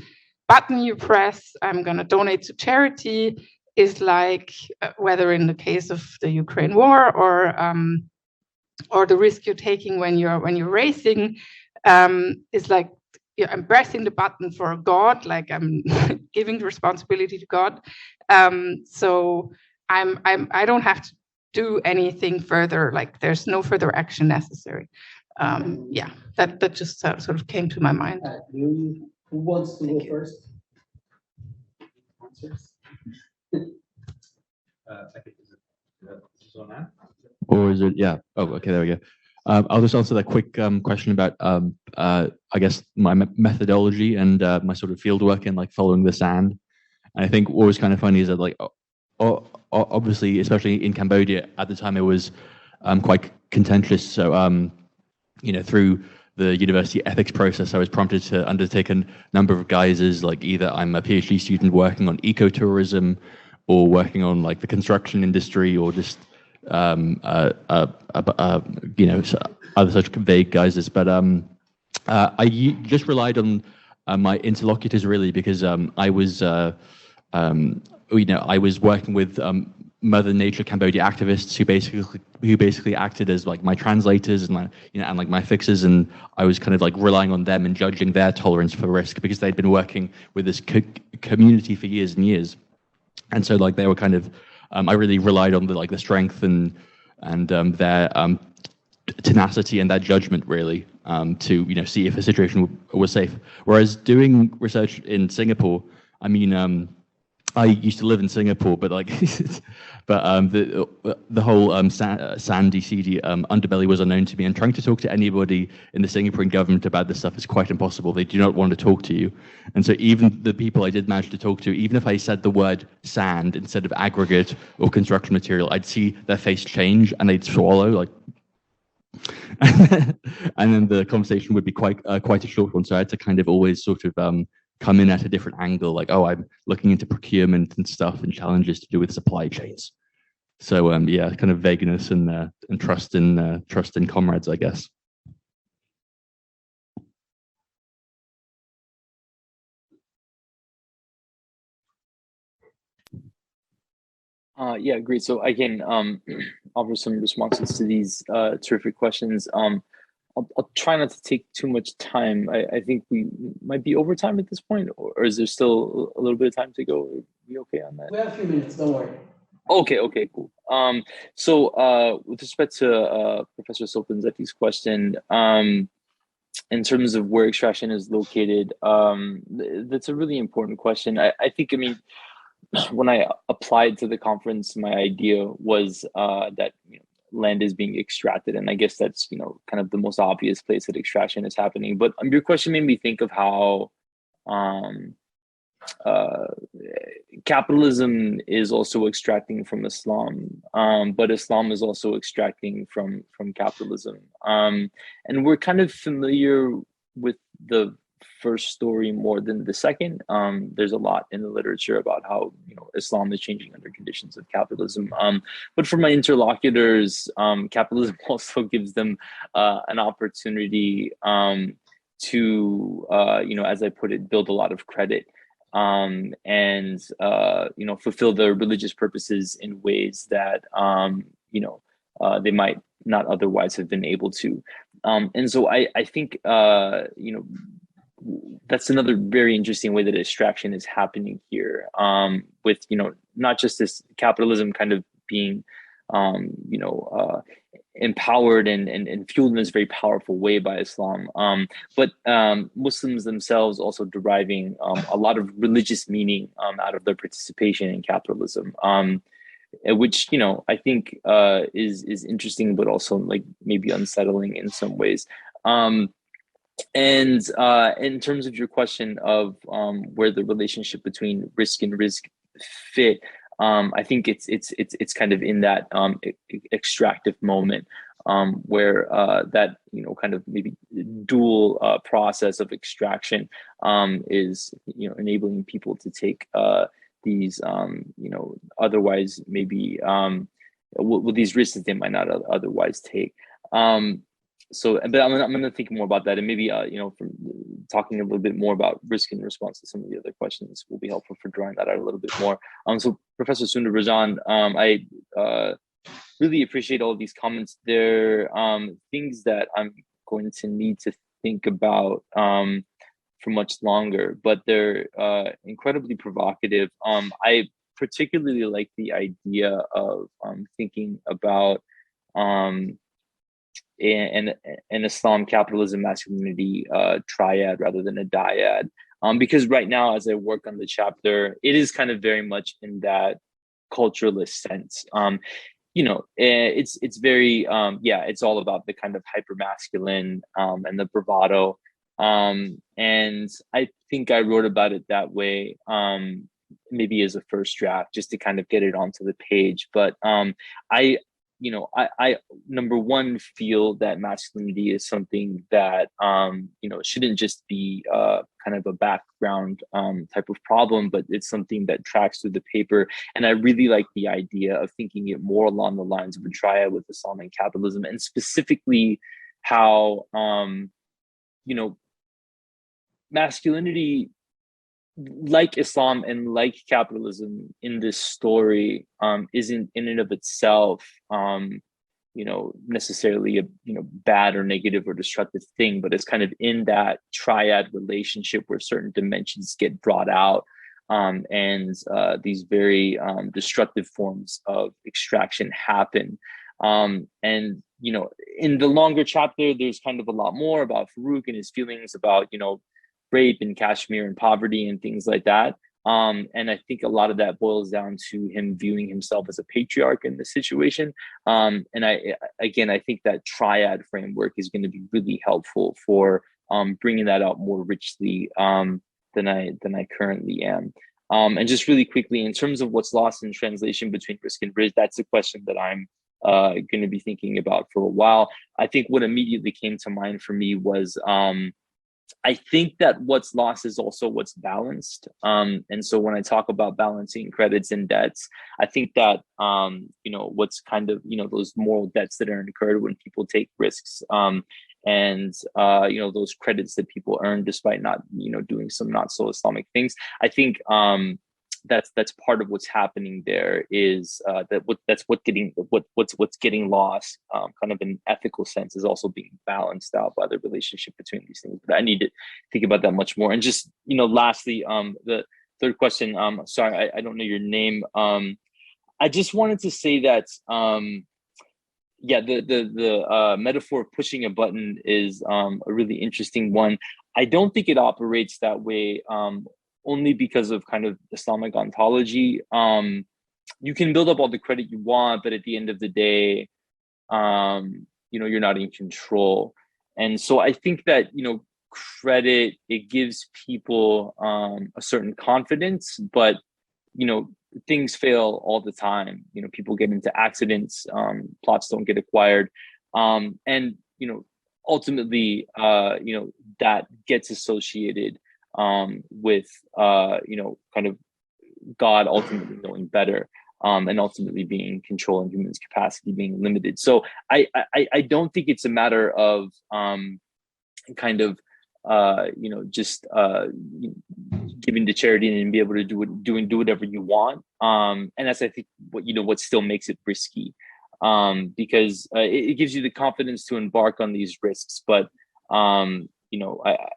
button you press, I'm going to donate to charity, is like whether in the case of the Ukraine war or the risk you're taking when you're racing, is like I'm pressing the button for God, like I'm giving the responsibility to God. So I don't have to do anything further, like there's no further action necessary. That just sort of came to my mind. Who wants to go first? Answers? I think is it on now? Or is it? Yeah. Oh, okay. There we go. I'll just answer that quick question about, I guess, my methodology and my sort of field work and like following the sand. And I think what was kind of funny is that like, obviously, especially in Cambodia at the time, it was quite contentious. So, through the university ethics process, I was prompted to undertake a number of guises, like either I'm a PhD student working on ecotourism, or working on like the construction industry, or just other such vague guises. But I just relied on my interlocutors really, because I was I was working with Mother Nature Cambodia activists who basically acted as like my translators and like my fixers, and I was kind of like relying on them and judging their tolerance for risk, because they'd been working with this community for years and years, and so like they were kind of I really relied on the strength and their tenacity and that judgment really to see if a situation was safe. Whereas doing research in Singapore, I mean. I used to live in Singapore, but the whole sandy, seedy underbelly was unknown to me. And trying to talk to anybody in the Singaporean government about this stuff is quite impossible. They do not want to talk to you. And so even the people I did manage to talk to, even if I said the word sand instead of aggregate or construction material, I'd see their face change and they'd swallow and then the conversation would be quite a short one. So I had to kind of always sort of come in at a different angle, like, oh, I'm looking into procurement and stuff and challenges to do with supply chains. So yeah, kind of vagueness and trust in comrades, I guess. Yeah, great. So I can offer some responses to these terrific questions. I'll try not to take too much time. I think we might be over time at this point, or is there still a little bit of time to go? Are we okay on that? We have a few minutes, don't worry. Okay, cool. So with respect to Professor Sopranzetti's question, in terms of where extraction is located, that's a really important question. I think, I mean, when I applied to the conference, my idea was that land is being extracted, and I guess that's kind of the most obvious place that extraction is happening. But your question made me think of how capitalism is also extracting from Islam, but Islam is also extracting from capitalism, and we're kind of familiar with the first story more than the second. There's a lot in the literature about how Islam is changing under conditions of capitalism. But for my interlocutors, capitalism also gives them an opportunity to, as I put it, build a lot of credit and fulfill their religious purposes in ways that they might not otherwise have been able to. And so I think that's another very interesting way that extraction is happening here, with not just this capitalism kind of being empowered and fueled in this very powerful way by Islam, but Muslims themselves also deriving a lot of religious meaning out of their participation in capitalism, which I think is interesting, but also like maybe unsettling in some ways. And in terms of your question of where the relationship between risk and risk fit, I think it's kind of in that extractive moment where that kind of maybe dual process of extraction is enabling people to take these otherwise maybe these risks that they might not otherwise take. So, but I'm going to think more about that, and maybe from talking a little bit more about risk in response to some of the other questions will be helpful for drawing that out a little bit more. So, Professor Sundar Rajan, I really appreciate all of these comments. They're things that I'm going to need to think about for much longer, but they're incredibly provocative. I particularly like the idea of thinking about an Islam, capitalism, masculinity triad rather than a dyad, because right now, as I work on the chapter, it is kind of very much in that culturalist sense. It's very it's all about the kind of hypermasculine and the bravado, and I think I wrote about it that way, maybe as a first draft, just to kind of get it onto the page. But I number one feel that masculinity is something that shouldn't just be kind of a background type of problem, but it's something that tracks through the paper. And I really like the idea of thinking it more along the lines of a triad with Islam and capitalism, and specifically how masculinity, like Islam and like capitalism in this story, isn't in and of itself necessarily a bad or negative or destructive thing, but it's kind of in that triad relationship where certain dimensions get brought out, and these very destructive forms of extraction happen. And in the longer chapter, there's kind of a lot more about Farouk and his feelings about rape in Kashmir and poverty and things like that. And I think a lot of that boils down to him viewing himself as a patriarch in this situation. And I think that triad framework is going to be really helpful for bringing that out more richly than I currently am. And just really quickly, in terms of what's lost in translation between risk and bridge, that's a question that I'm going to be thinking about for a while. I think what immediately came to mind for me was I think that what's lost is also what's balanced. And so when I talk about balancing credits and debts, I think that, what's kind of, those moral debts that are incurred when people take risks, and those credits that people earn despite not, doing some not so Islamic things. I think that's part of what's happening there is what's getting lost, kind of in an ethical sense, is also being balanced out by the relationship between these things. But I need to think about that much more. And just lastly, the third question. Sorry, I don't know your name. I just wanted to say that the metaphor of pushing a button is a really interesting one. I don't think it operates that way. Only because of kind of Islamic ontology. You can build up all the credit you want, but at the end of the day, you're not in control. And so I think that, credit, it gives people a certain confidence, but, things fail all the time. People get into accidents, plots don't get acquired. And, ultimately, that gets associated with kind of God ultimately knowing better, and ultimately being in control and humans' capacity being limited. So I don't think it's a matter of kind of just giving to charity and be able to do whatever you want. And that's, I think, what still makes it risky, because it gives you the confidence to embark on these risks, but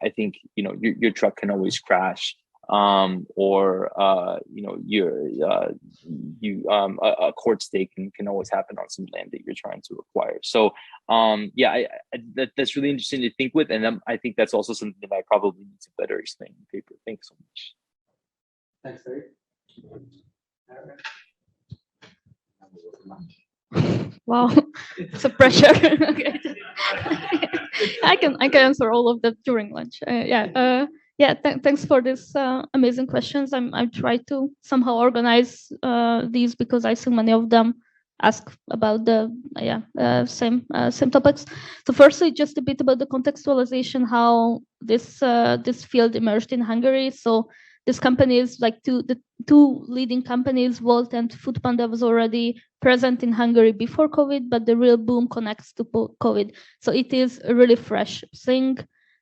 I think your truck can always crash, or a court stay can always happen on some land that you're trying to acquire. So that's really interesting to think with, and I think that's also something that I probably need to better explain in the paper. Thanks so much. Thanks, Tariq. Wow, it's a pressure. Okay. I can answer all of that during lunch. Thanks for this amazing questions. I try to somehow organize these because I see many of them ask about the same topics. So firstly, just a bit about the contextualization, how this field emerged in Hungary. So these companies, like the two leading companies, Volt and Foodpanda, was already present in Hungary before COVID, but the real boom connects to COVID. So it is a really fresh thing,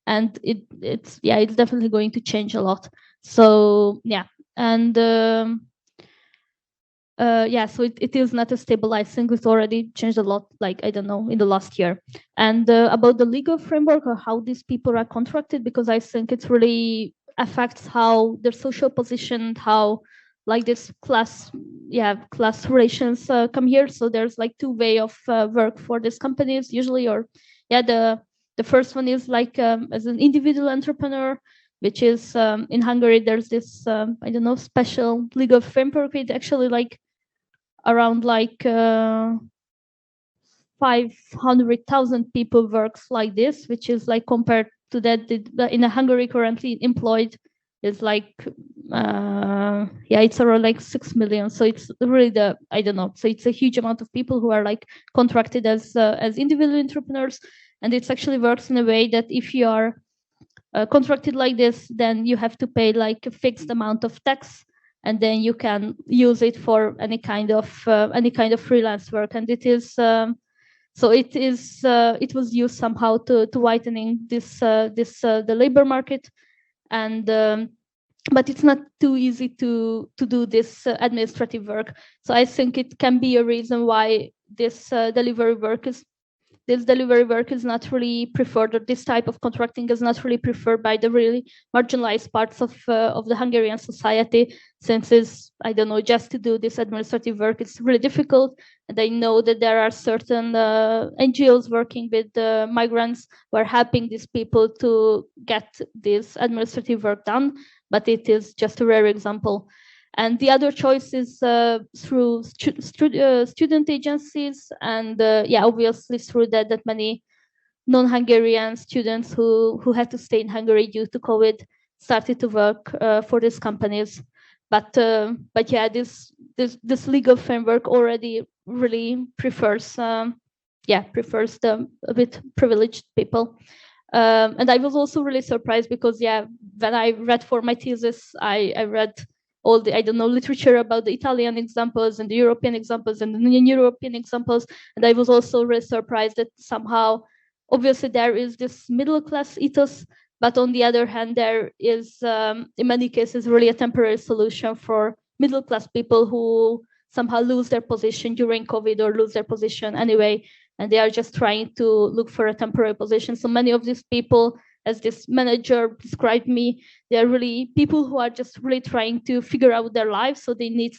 and it's definitely going to change a lot. So so it is not a stabilized thing. It's already changed a lot, like, I don't know, in the last year. And about the legal framework or how these people are contracted, because I think it really affects how their social position, how like this class relations come here. So there's like two way of work for these companies usually, or the first one is like as an individual entrepreneur, which is in Hungary. There's this special legal framework with actually like around like 500,000 people works like this, which is like compared to that in Hungary currently employed is like it's around like 6 million. So it's really I don't know. So it's a huge amount of people who are like contracted as individual entrepreneurs, and it actually works in a way that if you are contracted like this, then you have to pay like a fixed amount of tax, and then you can use it for any kind of freelance work. And it is so it was used somehow to whitening the labor market, and but it's not too easy to do this administrative work. So I think it can be a reason why this delivery work is not really preferred, or this type of contracting is not really preferred by the really marginalized parts of the Hungarian society, since it's, I don't know, just to do this administrative work, it's really difficult. And I know that there are certain NGOs working with migrants who are helping these people to get this administrative work done, but it is just a rare example. And the other choice is through student agencies, and obviously through that many non-Hungarian students who had to stay in Hungary due to COVID started to work for these companies. But this legal framework already really prefers the a bit privileged people. And I was also really surprised because when I read for my thesis, I read all the, I don't know, literature about the Italian examples and the European examples and the non-European examples. And I was also really surprised that somehow, obviously there is this middle class ethos, but on the other hand, there is, in many cases, really a temporary solution for middle class people who somehow lose their position during COVID or lose their position anyway. And they are just trying to look for a temporary position. So many of these people, as this manager described me, they are really people who are just really trying to figure out their lives. So they need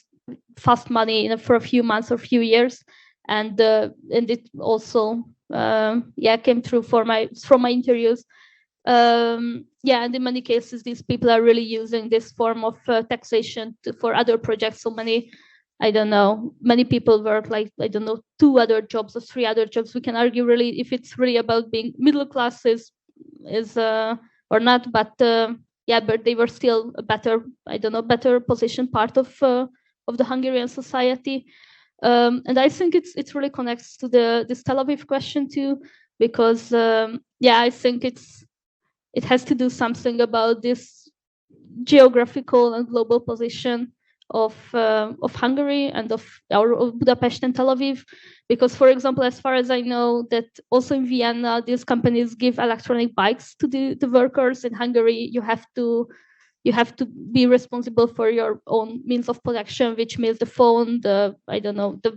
fast money for a few months or few years. And it also came through from my interviews. And in many cases, these people are really using this form of taxation for other projects. So many, I don't know, many people work like, I don't know, 2 other jobs or 3 other jobs. We can argue really if it's really about being middle class is or not, but but they were still a better positioned part of the Hungarian society. And I think it really connects to this Tel Aviv question too, because I think it has to do something about this geographical and global position of Hungary and of Budapest and Tel Aviv, because, for example, as far as I know, that also in Vienna, these companies give electronic bikes to the workers. In Hungary, you have to be responsible for your own means of production, which means the phone, the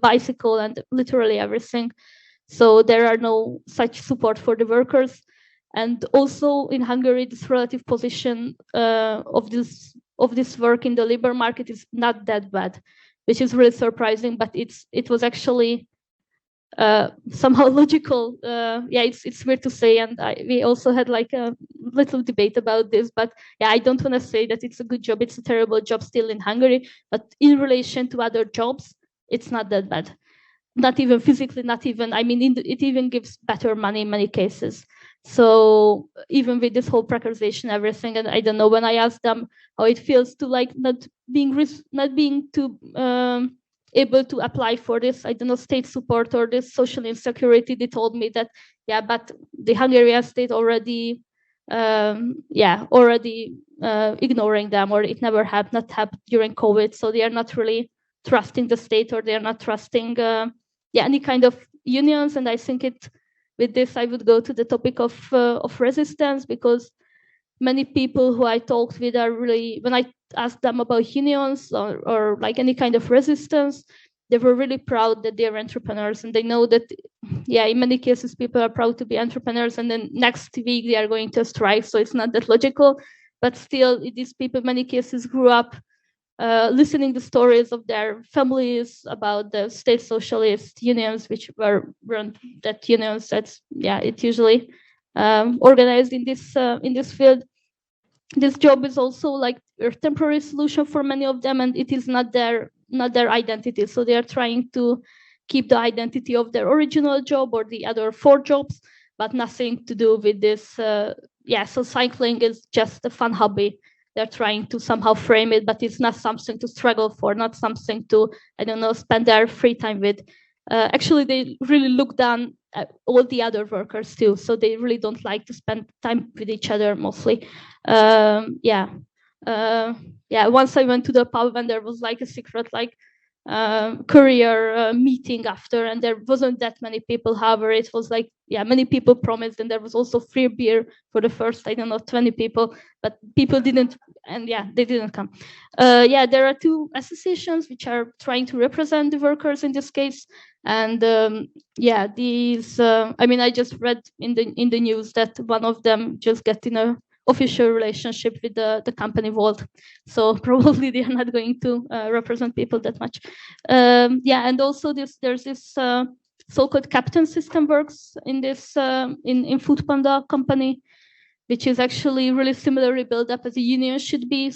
bicycle, and literally everything. So there are no such support for the workers. And also in Hungary, this relative position of this work in the labor market is not that bad, which is really surprising. But it was actually somehow logical. It's weird to say, and we also had like a little debate about this. But I don't want to say that it's a good job. It's a terrible job still in Hungary. But in relation to other jobs, it's not that bad. Not even physically, not even. I mean, it even gives better money in many cases. So even with this whole precarization, everything, and I don't know, when I asked them how it feels to like not being too able to apply for this, I don't know, state support or this social insecurity, they told me that but the Hungarian state already ignoring them, or it never happened during COVID. So they are not really trusting the state, or they are not trusting any kind of unions. And I think with this, I would go to the topic of resistance, because many people who I talked with are really, when I asked them about unions or like any kind of resistance, they were really proud that they are entrepreneurs, and they know that, in many cases, people are proud to be entrepreneurs, and then next week they are going to strike. So it's not that logical, but still, these people, in many cases, grew up listening the stories of their families about the state socialist unions, which were run that unions that's it usually organized in this field. This job is also like a temporary solution for many of them, and it is not their identity. So they are trying to keep the identity of their original job or the other 4 jobs, but nothing to do with this. So cycling is just a fun hobby. they're trying to somehow frame it, but it's not something to struggle for, not something to, I don't know, spend their free time with. Actually, they really look down at all the other workers too, so they really don't like to spend time with each other mostly. Once I went to the pub and there was like a secret career meeting after, and there wasn't that many people. However, it was like, many people promised, and there was also free beer for the first, 20 people, but people didn't, and they didn't come. There are two associations which are trying to represent the workers in this case, and these. I just read in the news that one of them just got in a official relationship with the company Volt, so probably they are not going to represent people that much. And also there's this so-called captain system works in this in Food Panda company, which is actually really similarly built up as a union should be.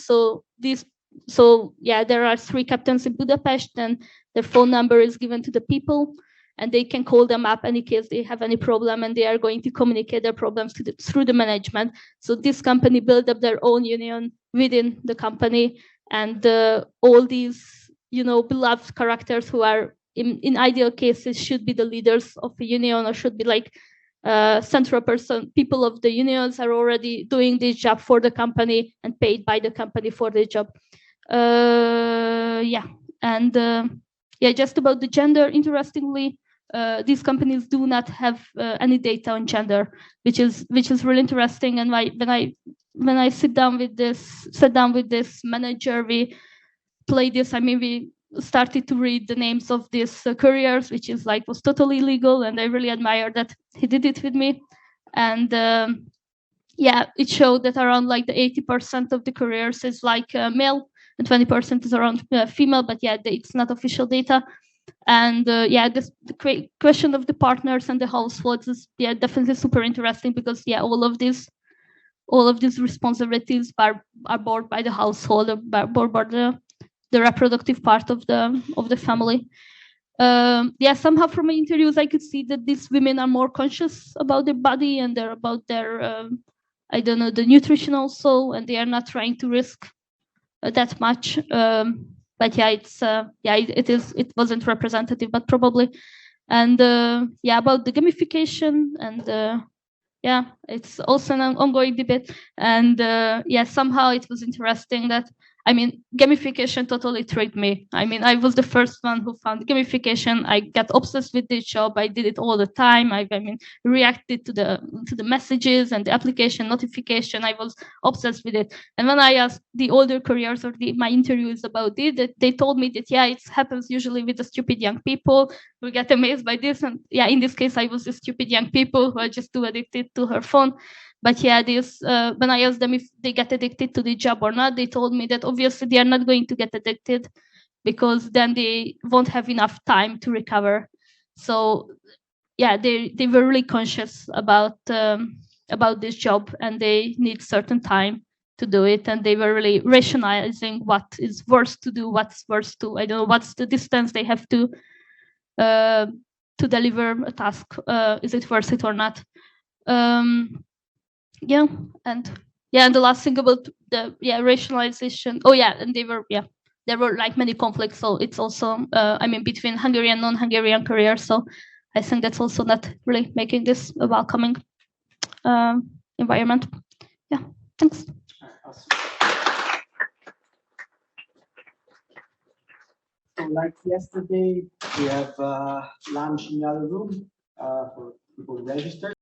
There are 3 captains in Budapest, and their phone number is given to the people, and they can call them up in case they have any problem, and they are going to communicate their problems through the management. So this company built up their own union within the company, and all these, beloved characters who are in ideal cases should be the leaders of a union, or should be like central people of the unions are already doing this job for the company and paid by the company for the job. Just about the gender, interestingly, these companies do not have any data on gender, which is really interesting. And when I sat down with this manager, we played this. We started to read the names of these couriers, which was totally illegal, and I really admire that he did it with me. And it showed that around the 80% of the couriers is male, and 20% is around female. But it's not official data. And the question of the partners and the households is definitely super interesting, because all of these responsibilities are borne by the household, or borne by the reproductive part of the family. Somehow from my interviews I could see that these women are more conscious about their body, and they're about their the nutrition also, and they are not trying to risk that much. But it wasn't representative, but probably. And about the gamification, and it's also an ongoing debate. And somehow it was interesting that gamification totally tricked me. I was the first one who found gamification. I got obsessed with this job. I did it all the time. I reacted to the messages and the application notification. I was obsessed with it. And when I asked the older careers or my interviews about it, they told me that it happens usually with the stupid young people who get amazed by this. And in this case, I was the stupid young people who are just too addicted to her phone. But when I asked them if they get addicted to the job or not, they told me that obviously they are not going to get addicted, because then they won't have enough time to recover. So they were really conscious about this job, and they need certain time to do it, and they were really rationalizing what is worse to do, what's worse to, what's the distance they have to deliver a task. Is it worth it or not? And the last thing about the rationalization. And there were many conflicts. So it's also between Hungarian and non-Hungarian careers. So I think that's also not really making this a welcoming environment. Thanks. So like yesterday, we have lunch in the other room for people registered.